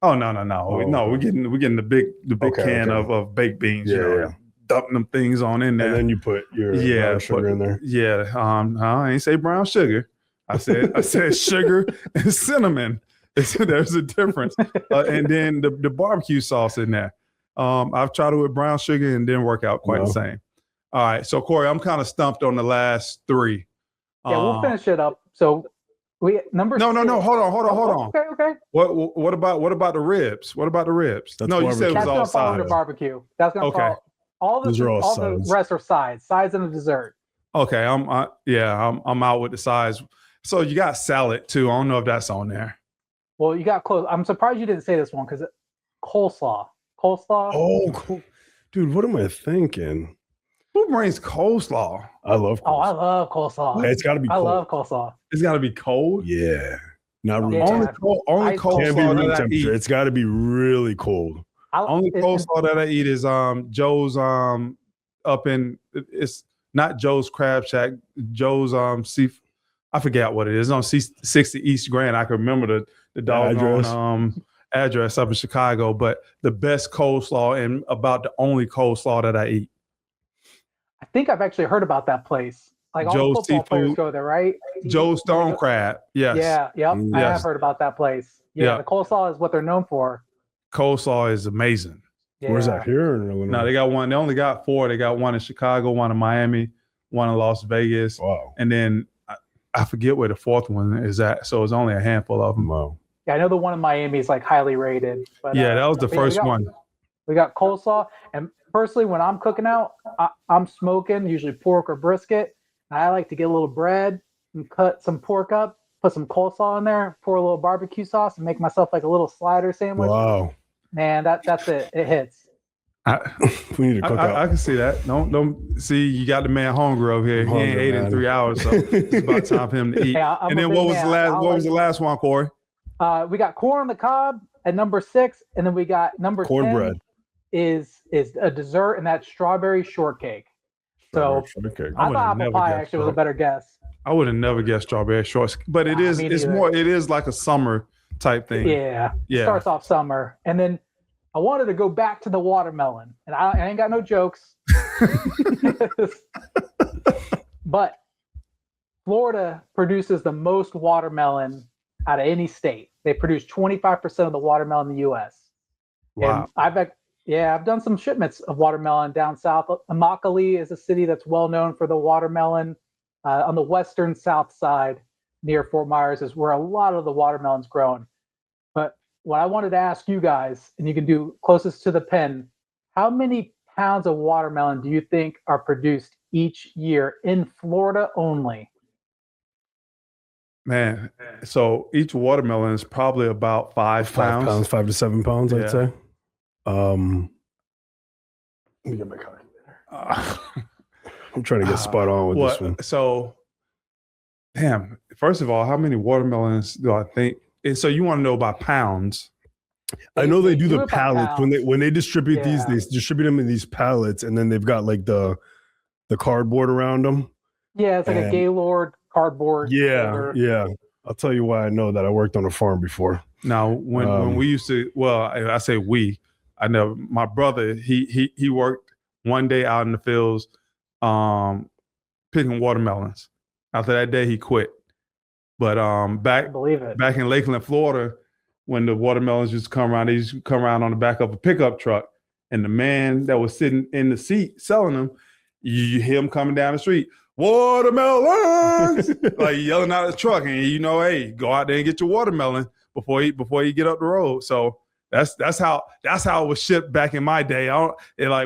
Oh no! No, we're getting the big can of baked beans. Yeah. Dumping them things on in there, and then you put your brown sugar in there. Yeah, I ain't say brown sugar. I said sugar and cinnamon. There's a difference, and then the barbecue sauce in there. I've tried it with brown sugar and didn't work out quite the same. All right, so Corey, I'm kind of stumped on the last 3. Yeah, we'll finish it up. So we number. No. Hold on. Okay. What about the ribs? What about the ribs? That's you said it was that's all gonna fall sides. under barbecue. That's gonna fall. All the rest are sides and a dessert. Okay, I'm out with the sides. So you got salad too. I don't know if that's on there. Well, you got close. I'm surprised you didn't say this one because coleslaw. Oh, cool. Dude, what am I thinking? Who brings coleslaw? I love coleslaw. Oh, I love coleslaw. It's got to be cold. I love coleslaw. It's got to be cold? Yeah. Not room Only temperature. coleslaw Can't be room that I temperature. eat. It's got to be really cold. Only coleslaw that I eat is Joe's up in, it's not Joe's Crab Shack, Joe's I forget what it is. It's on C60 East Grand. I can remember the doggone address up in Chicago, but the best coleslaw and about the only coleslaw that I eat. I think I've actually heard about that place. Like all Joe's the football players Seafood. go there, right? Joe's Stone Crab. Yes. Yeah, yep. I Yes. have heard about that place. Yeah, Yeah. the coleslaw is what they're known for. Coleslaw is amazing. Yeah. Where's that here? In Illinois? No, they got one. They only got 4. They got one in Chicago, one in Miami, one in Las Vegas. Wow. And then I forget where the 4th one is at. So it's only a handful of them. Wow. Yeah, I know the one in Miami is like highly rated. But, Yeah, that was the but yeah, first one. We got coleslaw. And personally, when I'm cooking out, I'm smoking, usually pork or brisket. And I like to get a little bread and cut some pork up, put some coleslaw in there, pour a little barbecue sauce, and make myself like a little slider sandwich. Wow. Man, that's it. It hits. We need to cook out. I can see that. Don't see you got the man hungry over here. He ain't ate in 3 hours, so it's about time for him to eat. Yeah, and then what was the last? What was the last one, Corey? We got corn on the cob at number 6, and then we got number Cornbread. 10 is a dessert, and that's strawberry shortcake. So Shortcake. I thought apple pie actually was a better guess. I would have never guessed strawberry shortcake, but it is. It's more. It is like a summer type thing. Yeah. It starts off summer, and then I wanted to go back to the watermelon, and I ain't got no jokes. But Florida produces the most watermelon out of any state. They produce 25% of the watermelon in the U.S. Wow. And I've done some shipments of watermelon down south. Immokalee is a city that's well known for the watermelon. On the western south side near Fort Myers is where a lot of the watermelon's grown. But what I wanted to ask you guys, and you can do closest to the pen, how many pounds of watermelon do you think are produced each year in Florida only? Man, so each watermelon is probably about 5 pounds. 5 to 7 pounds, Yeah. I'd say. Let me get my calculator. I'm trying to get spot on with this one. So, damn. First of all, how many watermelons do I think? And so you want to know about pounds? I know they do do the it by pallets pounds. when they distribute these. Yeah. They distribute them in these pallets, and then they've got like the cardboard around them. Yeah, it's like a And- Gaylord cardboard. Yeah, holder. yeah. I'll tell you why I know that. I worked on a farm before. Now, when we used to, well, I say we. I know my brother. He worked one day out in the fields, picking watermelons. After that day, he quit. But I back believe it. back in Lakeland, Florida, when the watermelons used to come around, they used to come around on the back of a pickup truck, and the man that was sitting in the seat selling them, you hear him coming down the street, watermelons, like yelling out of the truck, and hey, go out there and get your watermelon before you get up the road. So that's how it was shipped back in my day.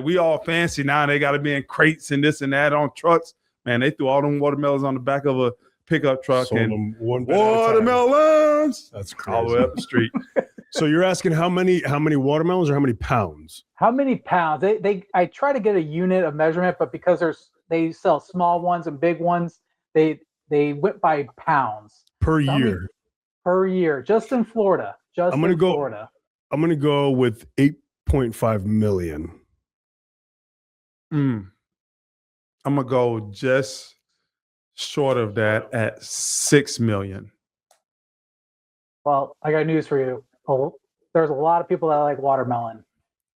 We all fancy now, and they got to be in crates and this and that on trucks. Man, they threw all them watermelons on the back of a pickup truck Sold and them one bag at a time. watermelons. That's All the way crazy. up the street. So you're asking how many watermelons or how many pounds? How many pounds? I try to get a unit of measurement, but because they sell small ones and big ones, they went by pounds Per How many- year. per year, just in Florida. Florida. I'm gonna go with 8.5 million. I'm gonna go just short of that at 6 million. Well, I got news for you. There's a lot of people that like watermelon,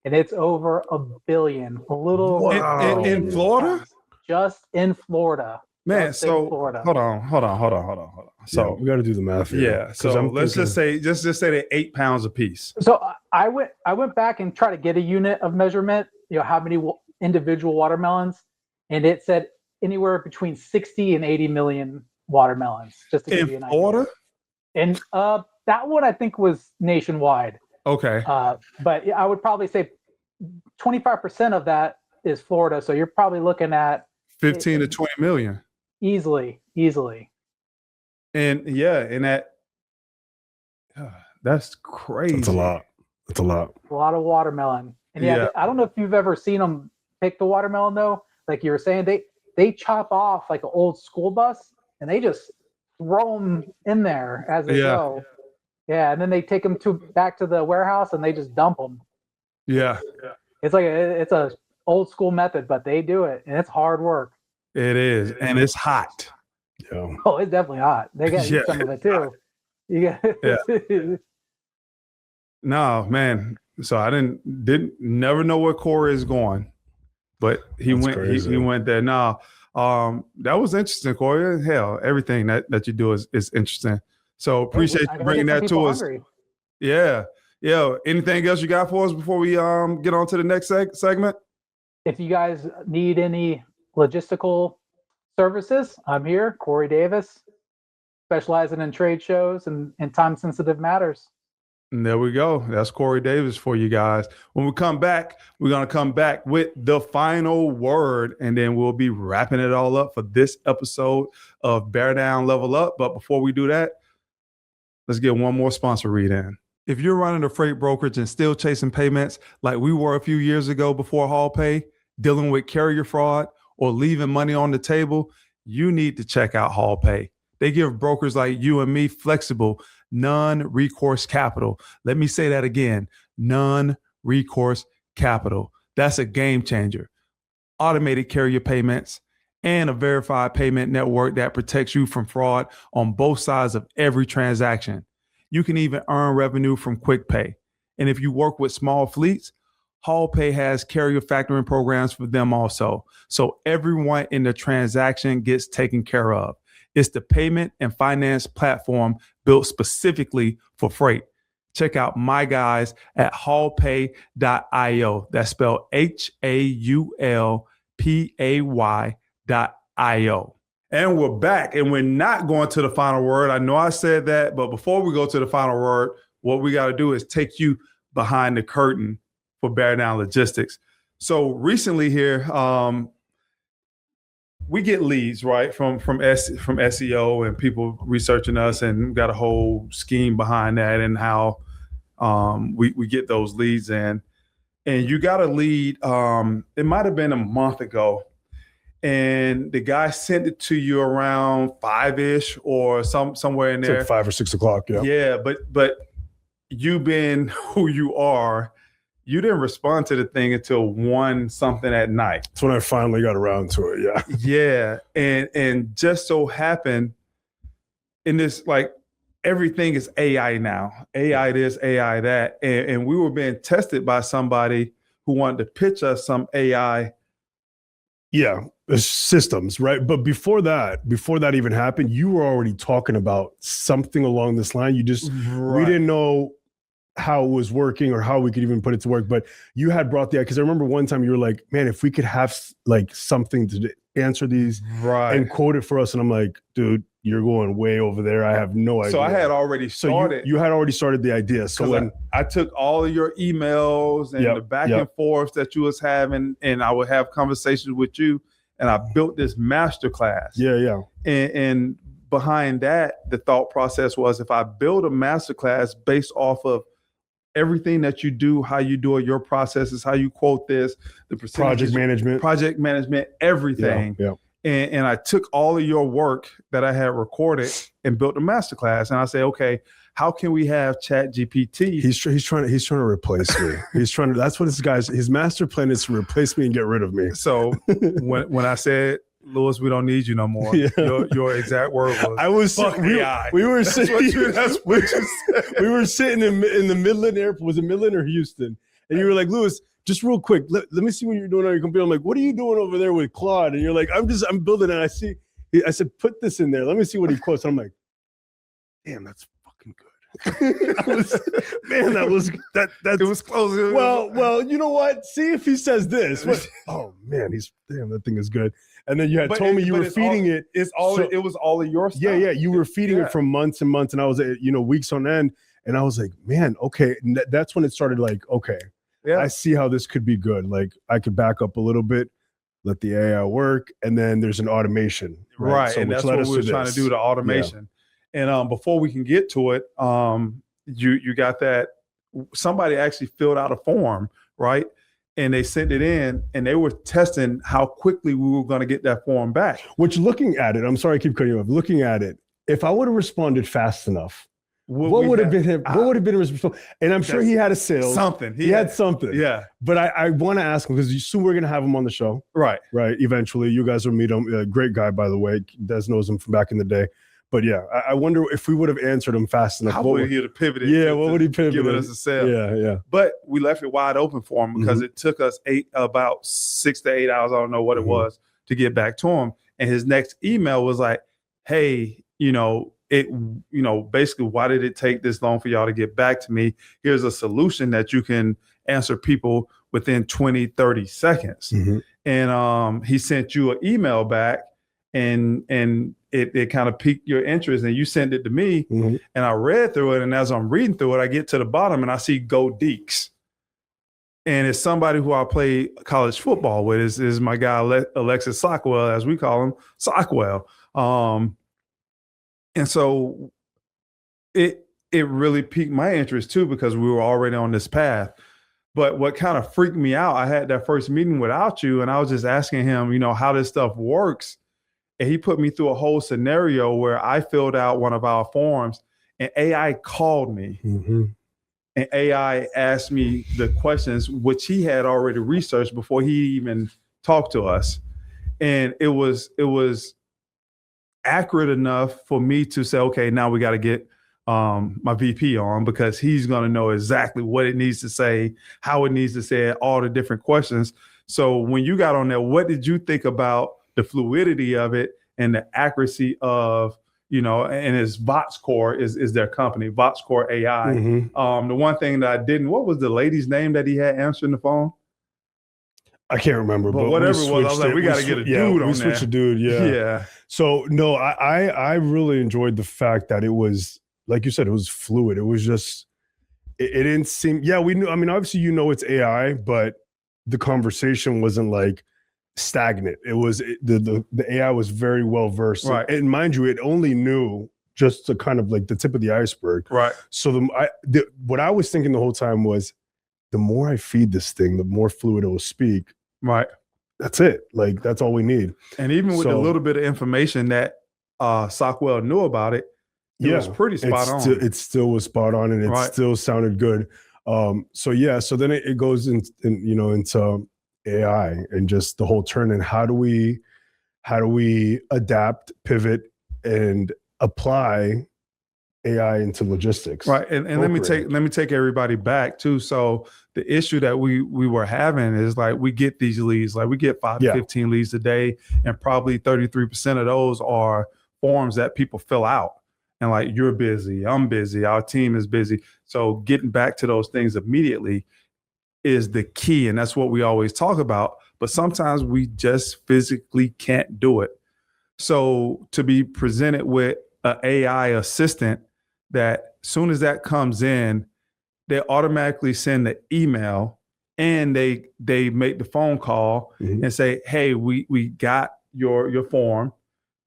and it's over 1 billion. A little over Wow. 1 billion In Florida? pounds. Just in Florida. Man, Just in so Florida. hold on. So we got to do the math here. yeah, 'Cause so I'm let's just say they're 8 pounds a piece. So I went back and tried to get a unit of measurement. How many individual watermelons, and it said anywhere between 60 and 80 million watermelons. Just to give you In an Florida? idea. And that one I think was nationwide. Okay. But I would probably say 25% of that is Florida. So you're probably looking at 15 to 20 million. easily. And that's crazy. That's a lot. A lot of watermelon. And Yeah. I don't know if you've ever seen them pick the watermelon though. Like you were saying, they chop off like an old school bus and they just throw them in there as they Yeah. go. Yeah, and then they take them back to the warehouse and they just dump them. Yeah, It's like it's a old school method, but they do it and it's hard work. it is. And it's hot. Yeah. Oh, it's definitely hot. They got to Yeah. eat some of it too. You got No, man. So I didn't never know where Corey is going. but he went there. Now, that was interesting, Corey. Hell, everything that you do is interesting. So appreciate you bringing that to us. Hungry. Yeah. Anything else you got for us before we get on to the next segment? If you guys need any logistical services, I'm here, Corey Davis, specializing in trade shows and time-sensitive matters. And there we go. That's Corey Davis for you guys. When we come back, we're going to come back with the final word, and then we'll be wrapping it all up for this episode of Bear Down, Level Up. But before we do that, let's get one more sponsor read in. If you're running a freight brokerage and still chasing payments like we were a few years ago before Hall Pay, dealing with carrier fraud, or leaving money on the table, you need to check out Hall Pay. They give brokers like you and me flexible, non-recourse capital. Let me say that again, non-recourse capital. That's a game changer. Automated carrier payments and a verified payment network that protects you from fraud on both sides of every transaction. You can even earn revenue from quick pay. And if you work with small fleets, Hall Pay has carrier factoring programs for them also. So everyone in the transaction gets taken care of. It's the payment and finance platform built specifically for freight. Check out my guys at hallpay.io. That's spelled HAULPAY.io. And we're back, and we're not going to the final word. I know I said that, but before we go to the final word, what we got to do is take you behind the curtain for Bear Down Logistics. So recently here, we get leads, right, from SEO and people researching us, and we got a whole scheme behind that and how we get those leads in. And you got a lead, it might have been a month ago, and the guy sent it to you around 5-ish or somewhere in there. It's like 5 or 6 o'clock, yeah. Yeah, but you being who you are, you didn't respond to the thing until 1 something at night. That's when I finally got around to it, yeah. Yeah, and just so happened in this, like, everything is AI now. AI this, AI that. And we were being tested by somebody who wanted to pitch us some AI. Yeah, systems, right? But before that even happened, you were already talking about something along this line. We didn't know how it was working or how we could even put it to work, but you had brought the, because I remember one time you were like, man, if we could have like something to answer these and quote it for us. And I'm like, dude, you're going way over there. I have no idea. So I had already started. So you had already started the idea. So when I took all of your emails and the back and forth that you was having, and I would have conversations with you, and I built this masterclass. Yeah. And behind that, the thought process was, if I build a masterclass based off of everything that you do, how you do it, your processes, how you quote this, the project management, everything. Yeah. And I took all of your work that I had recorded and built a masterclass. And I say, okay, how can we have ChatGPT? He's trying to replace me. That's what his master plan is, to replace me and get rid of me. So when I said, Lewis, we don't need you no more. Yeah. Your exact word was, we were sitting in the Midland airport. Was it Midland or Houston? And you were like, Lewis, just real quick, let me see what you're doing on your computer. I'm like, what are you doing over there with Claude? And you're like, I'm building it. I said, put this in there. Let me see what he quotes. And I'm like, damn, that's fucking good. It was close. Well, you know what? See if he says this. Oh man, that thing is good. And then you had told me you were feeding it. It was all of your stuff. Yeah. You were feeding it for months and months, and I was, weeks on end. And I was like, man, okay. And that's when it started. Like, okay, I see how this could be good. Like, I could back up a little bit, let the AI work, and then there's an automation. Right. So and that's what we were trying to do, the automation. Yeah. And before we can get to it, you got that. Somebody actually filled out a form, right? And they sent it in, and they were testing how quickly we were going to get that form back. Which, looking at it, I'm sorry I keep cutting you off. Looking at it, if I would have responded fast enough, what would have been his response? And I'm sure he had a sales. Something. He had something. Yeah. But I want to ask him, because soon we're going to have him on the show. Right. Eventually. You guys will meet him. Great guy, by the way. Des knows him from back in the day. But yeah, I wonder if we would have answered him fast enough. How would he have pivoted? Yeah, what would he pivot? Giving us a sell. Yeah. But we left it wide open for him because it took us about 6 to 8 hours. I don't know what it was to get back to him. And his next email was like, "Hey, basically, why did it take this long for y'all to get back to me? Here's a solution that you can answer people within 20, 30 seconds." And he sent you an email back, and it kind of piqued your interest, and you sent it to me, and I read through it. And as I'm reading through it, I get to the bottom and I see Go Deeks. And it's somebody who I play college football with. Is my guy Alexis Sockwell, as we call him, Sockwell. And so it really piqued my interest too, because we were already on this path. But what kind of freaked me out, I had that first meeting without you, and I was just asking him, how this stuff works. And he put me through a whole scenario where I filled out one of our forms, and AI called me. And AI asked me the questions which he had already researched before he even talked to us. And it was accurate enough for me to say, okay, now we got to get my VP on, because he's going to know exactly what it needs to say, how it needs to say it, all the different questions. So when you got on there, what did you think about the fluidity of it and the accuracy of, and it's VoxCore is their company, VoxCore AI. The one thing that I didn't, what was the lady's name that he had answering the phone? I can't remember, but whatever it was, I was like, we got to get a dude on there. We switched a dude, yeah. So no, I really enjoyed the fact that it was, like you said, it was fluid. It was just, it didn't seem, we knew, obviously, it's AI, but the conversation wasn't like stagnant. It was, the AI was very well versed. Right. And mind you, it only knew just the kind of like the tip of the iceberg. Right. So what I was thinking the whole time was, the more I feed this thing, the more fluid it will speak. Right. That's it. Like, that's all we need. And even with a little bit of information that Sockwell knew about it, it was pretty spot on. It still was spot on, and it still sounded good. So then it goes into AI and just the whole turn. And how do we adapt, pivot, and apply AI into logistics? Right. And let me take everybody back too. So the issue that we were having is, like, we get these leads, like we get 5 to 15 leads a day, and probably 33% of those are forms that people fill out. And like, you're busy, I'm busy, our team is busy. So getting back to those things immediately is the key. And that's what we always talk about. But sometimes we just physically can't do it. So to be presented with an AI assistant that soon as that comes in, they automatically send the email, and they make the phone call and say, hey, we got your form.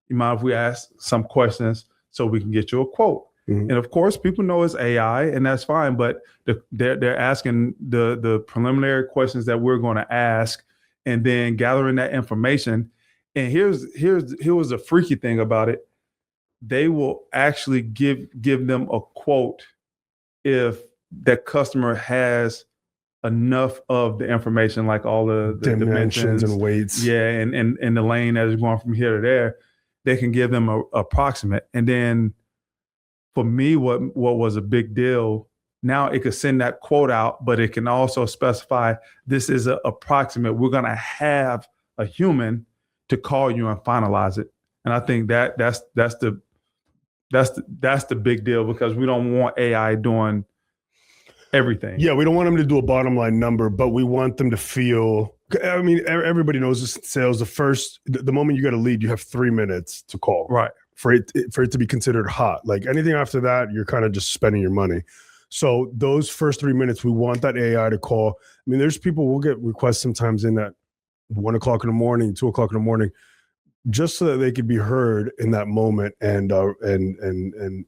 You mind if we ask some questions so we can get you a quote? And of course, people know it's AI, and that's fine. But they're asking the preliminary questions that we're going to ask, and then gathering that information. And here was the freaky thing about it. They will actually give them a quote if that customer has enough of the information, like all the dimensions and weights. And the lane that is going from here to there. They can give them a approximate. And then for me, what was a big deal, now it could send that quote out, but it can also specify this is an approximate. We're going to have a human to call you and finalize it. And I think that's the big deal, because we don't want AI doing everything. Yeah, we don't want them to do a bottom line number, but we want them to feel, everybody knows this in sales. The moment you get a lead, you have 3 minutes to call. Right. For it to be considered hot. Like, anything after that, you're kind of just spending your money. So those first 3 minutes, we want that AI to call. There's people, we'll get requests sometimes in at 1 o'clock in the morning, 2 o'clock in the morning, just so that they could be heard in that moment, and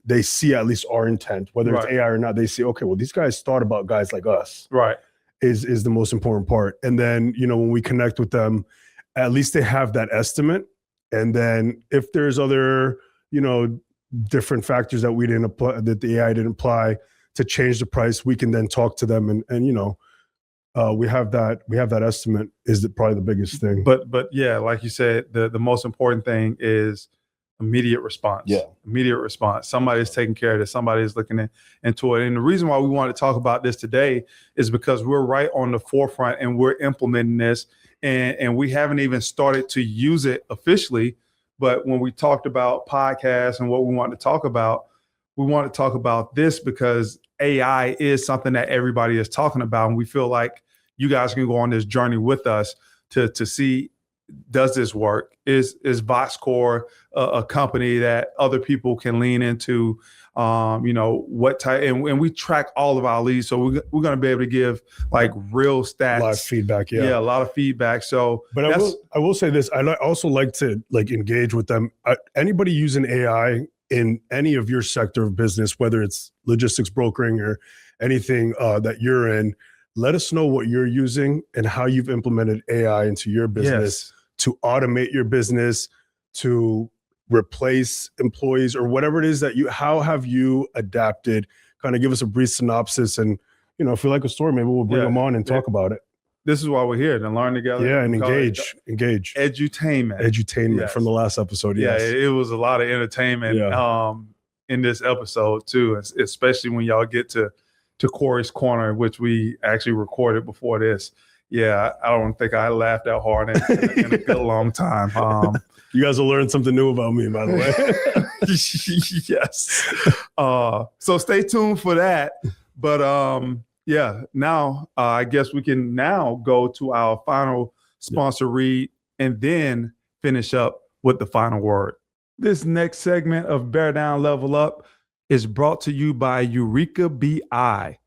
they see at least our intent, whether it's AI or not. They see, okay, well, these guys thought about guys like us. Right. Is the most important part. And then, when we connect with them, at least they have that estimate. And then if there's other, different factors that we didn't apply, that the AI didn't apply to change the price, we can then talk to them, and we have that estimate is probably the biggest thing. But yeah, like you said, the most important thing is immediate response. Yeah. Immediate response. Somebody's taking care of this. Somebody's looking into it. And the reason why we want to talk about this today is because we're right on the forefront and we're implementing this. And we haven't even started to use it officially. But when we talked about podcasts and what we want to talk about, we want to talk about this because AI is something that everybody is talking about. And we feel like you guys can go on this journey with us to see, does this work? Is VoxCore a company that other people can lean into? What type, and we track all of our leads. So we're going to be able to give like real stats. A lot of feedback. Yeah. A lot of feedback. So, but I will say this. I also like to like engage with them. Anybody using AI in any of your sector of business, whether it's logistics brokering or anything that you're in, let us know what you're using and how you've implemented AI into your business to automate your business, to replace employees or whatever it is that how have you adapted? Kind of give us a brief synopsis, and if you like a story, maybe we'll bring them on and talk about it. This is why we're here, to learn together. Yeah, and engage. Edutainment from the last episode. Yes. Yeah, it was a lot of entertainment in this episode too, especially when y'all get to Corey's Corner, which we actually recorded before this. Yeah, I don't think I laughed that hard in a good long time. You guys will learn something new about me, by the way. Yes. So stay tuned for that. But now I guess we can now go to our final sponsor read and then finish up with the final word. This next segment of Bear Down Level Up is brought to you by Eureka BI.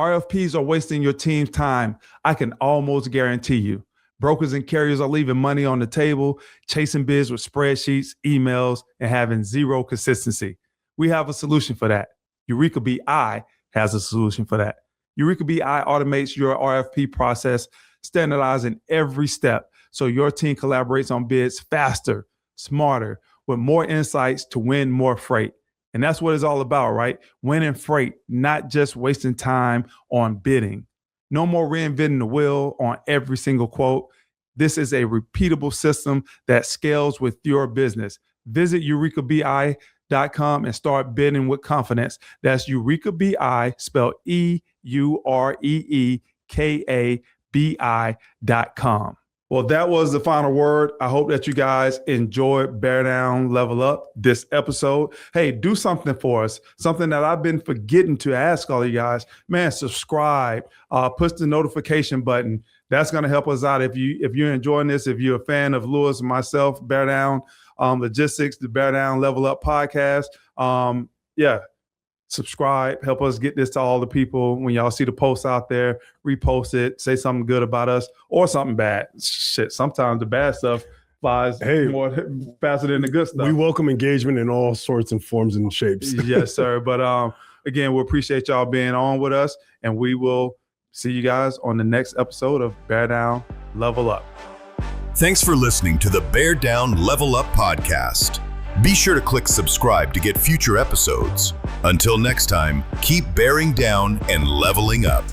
RFPs are wasting your team's time. I can almost guarantee you. Brokers and carriers are leaving money on the table, chasing bids with spreadsheets, emails, and having zero consistency. We have a solution for that. Eureka BI has a solution for that. Eureka BI automates your RFP process, standardizing every step so your team collaborates on bids faster, smarter, with more insights to win more freight. And that's what it's all about, right? Winning freight, not just wasting time on bidding. No more reinventing the wheel on every single quote. This is a repeatable system that scales with your business. Visit eurekabi.com and start bidding with confidence. That's Eureka BI, spelled EUREEKABI.com. Well, that was the final word. I hope that you guys enjoyed Bear Down, Level Up this episode. Hey, do something for us. Something that I've been forgetting to ask all of you guys. Man, subscribe. Push the notification button. That's going to help us out. If you're enjoying this, if you're a fan of Lewis and myself, Bear Down Logistics, the Bear Down Level Up podcast. Subscribe, help us get this to all the people. When y'all see the posts out there, repost it, say something good about us or something bad. Shit, sometimes the bad stuff flies more faster than the good stuff. We welcome engagement in all sorts and forms and shapes. Yes, sir. But again, we appreciate y'all being on with us, and we will see you guys on the next episode of Bear Down, Level Up. Thanks for listening to the Bear Down, Level Up podcast. Be sure to click subscribe to get future episodes. Until next time, keep bearing down and leveling up.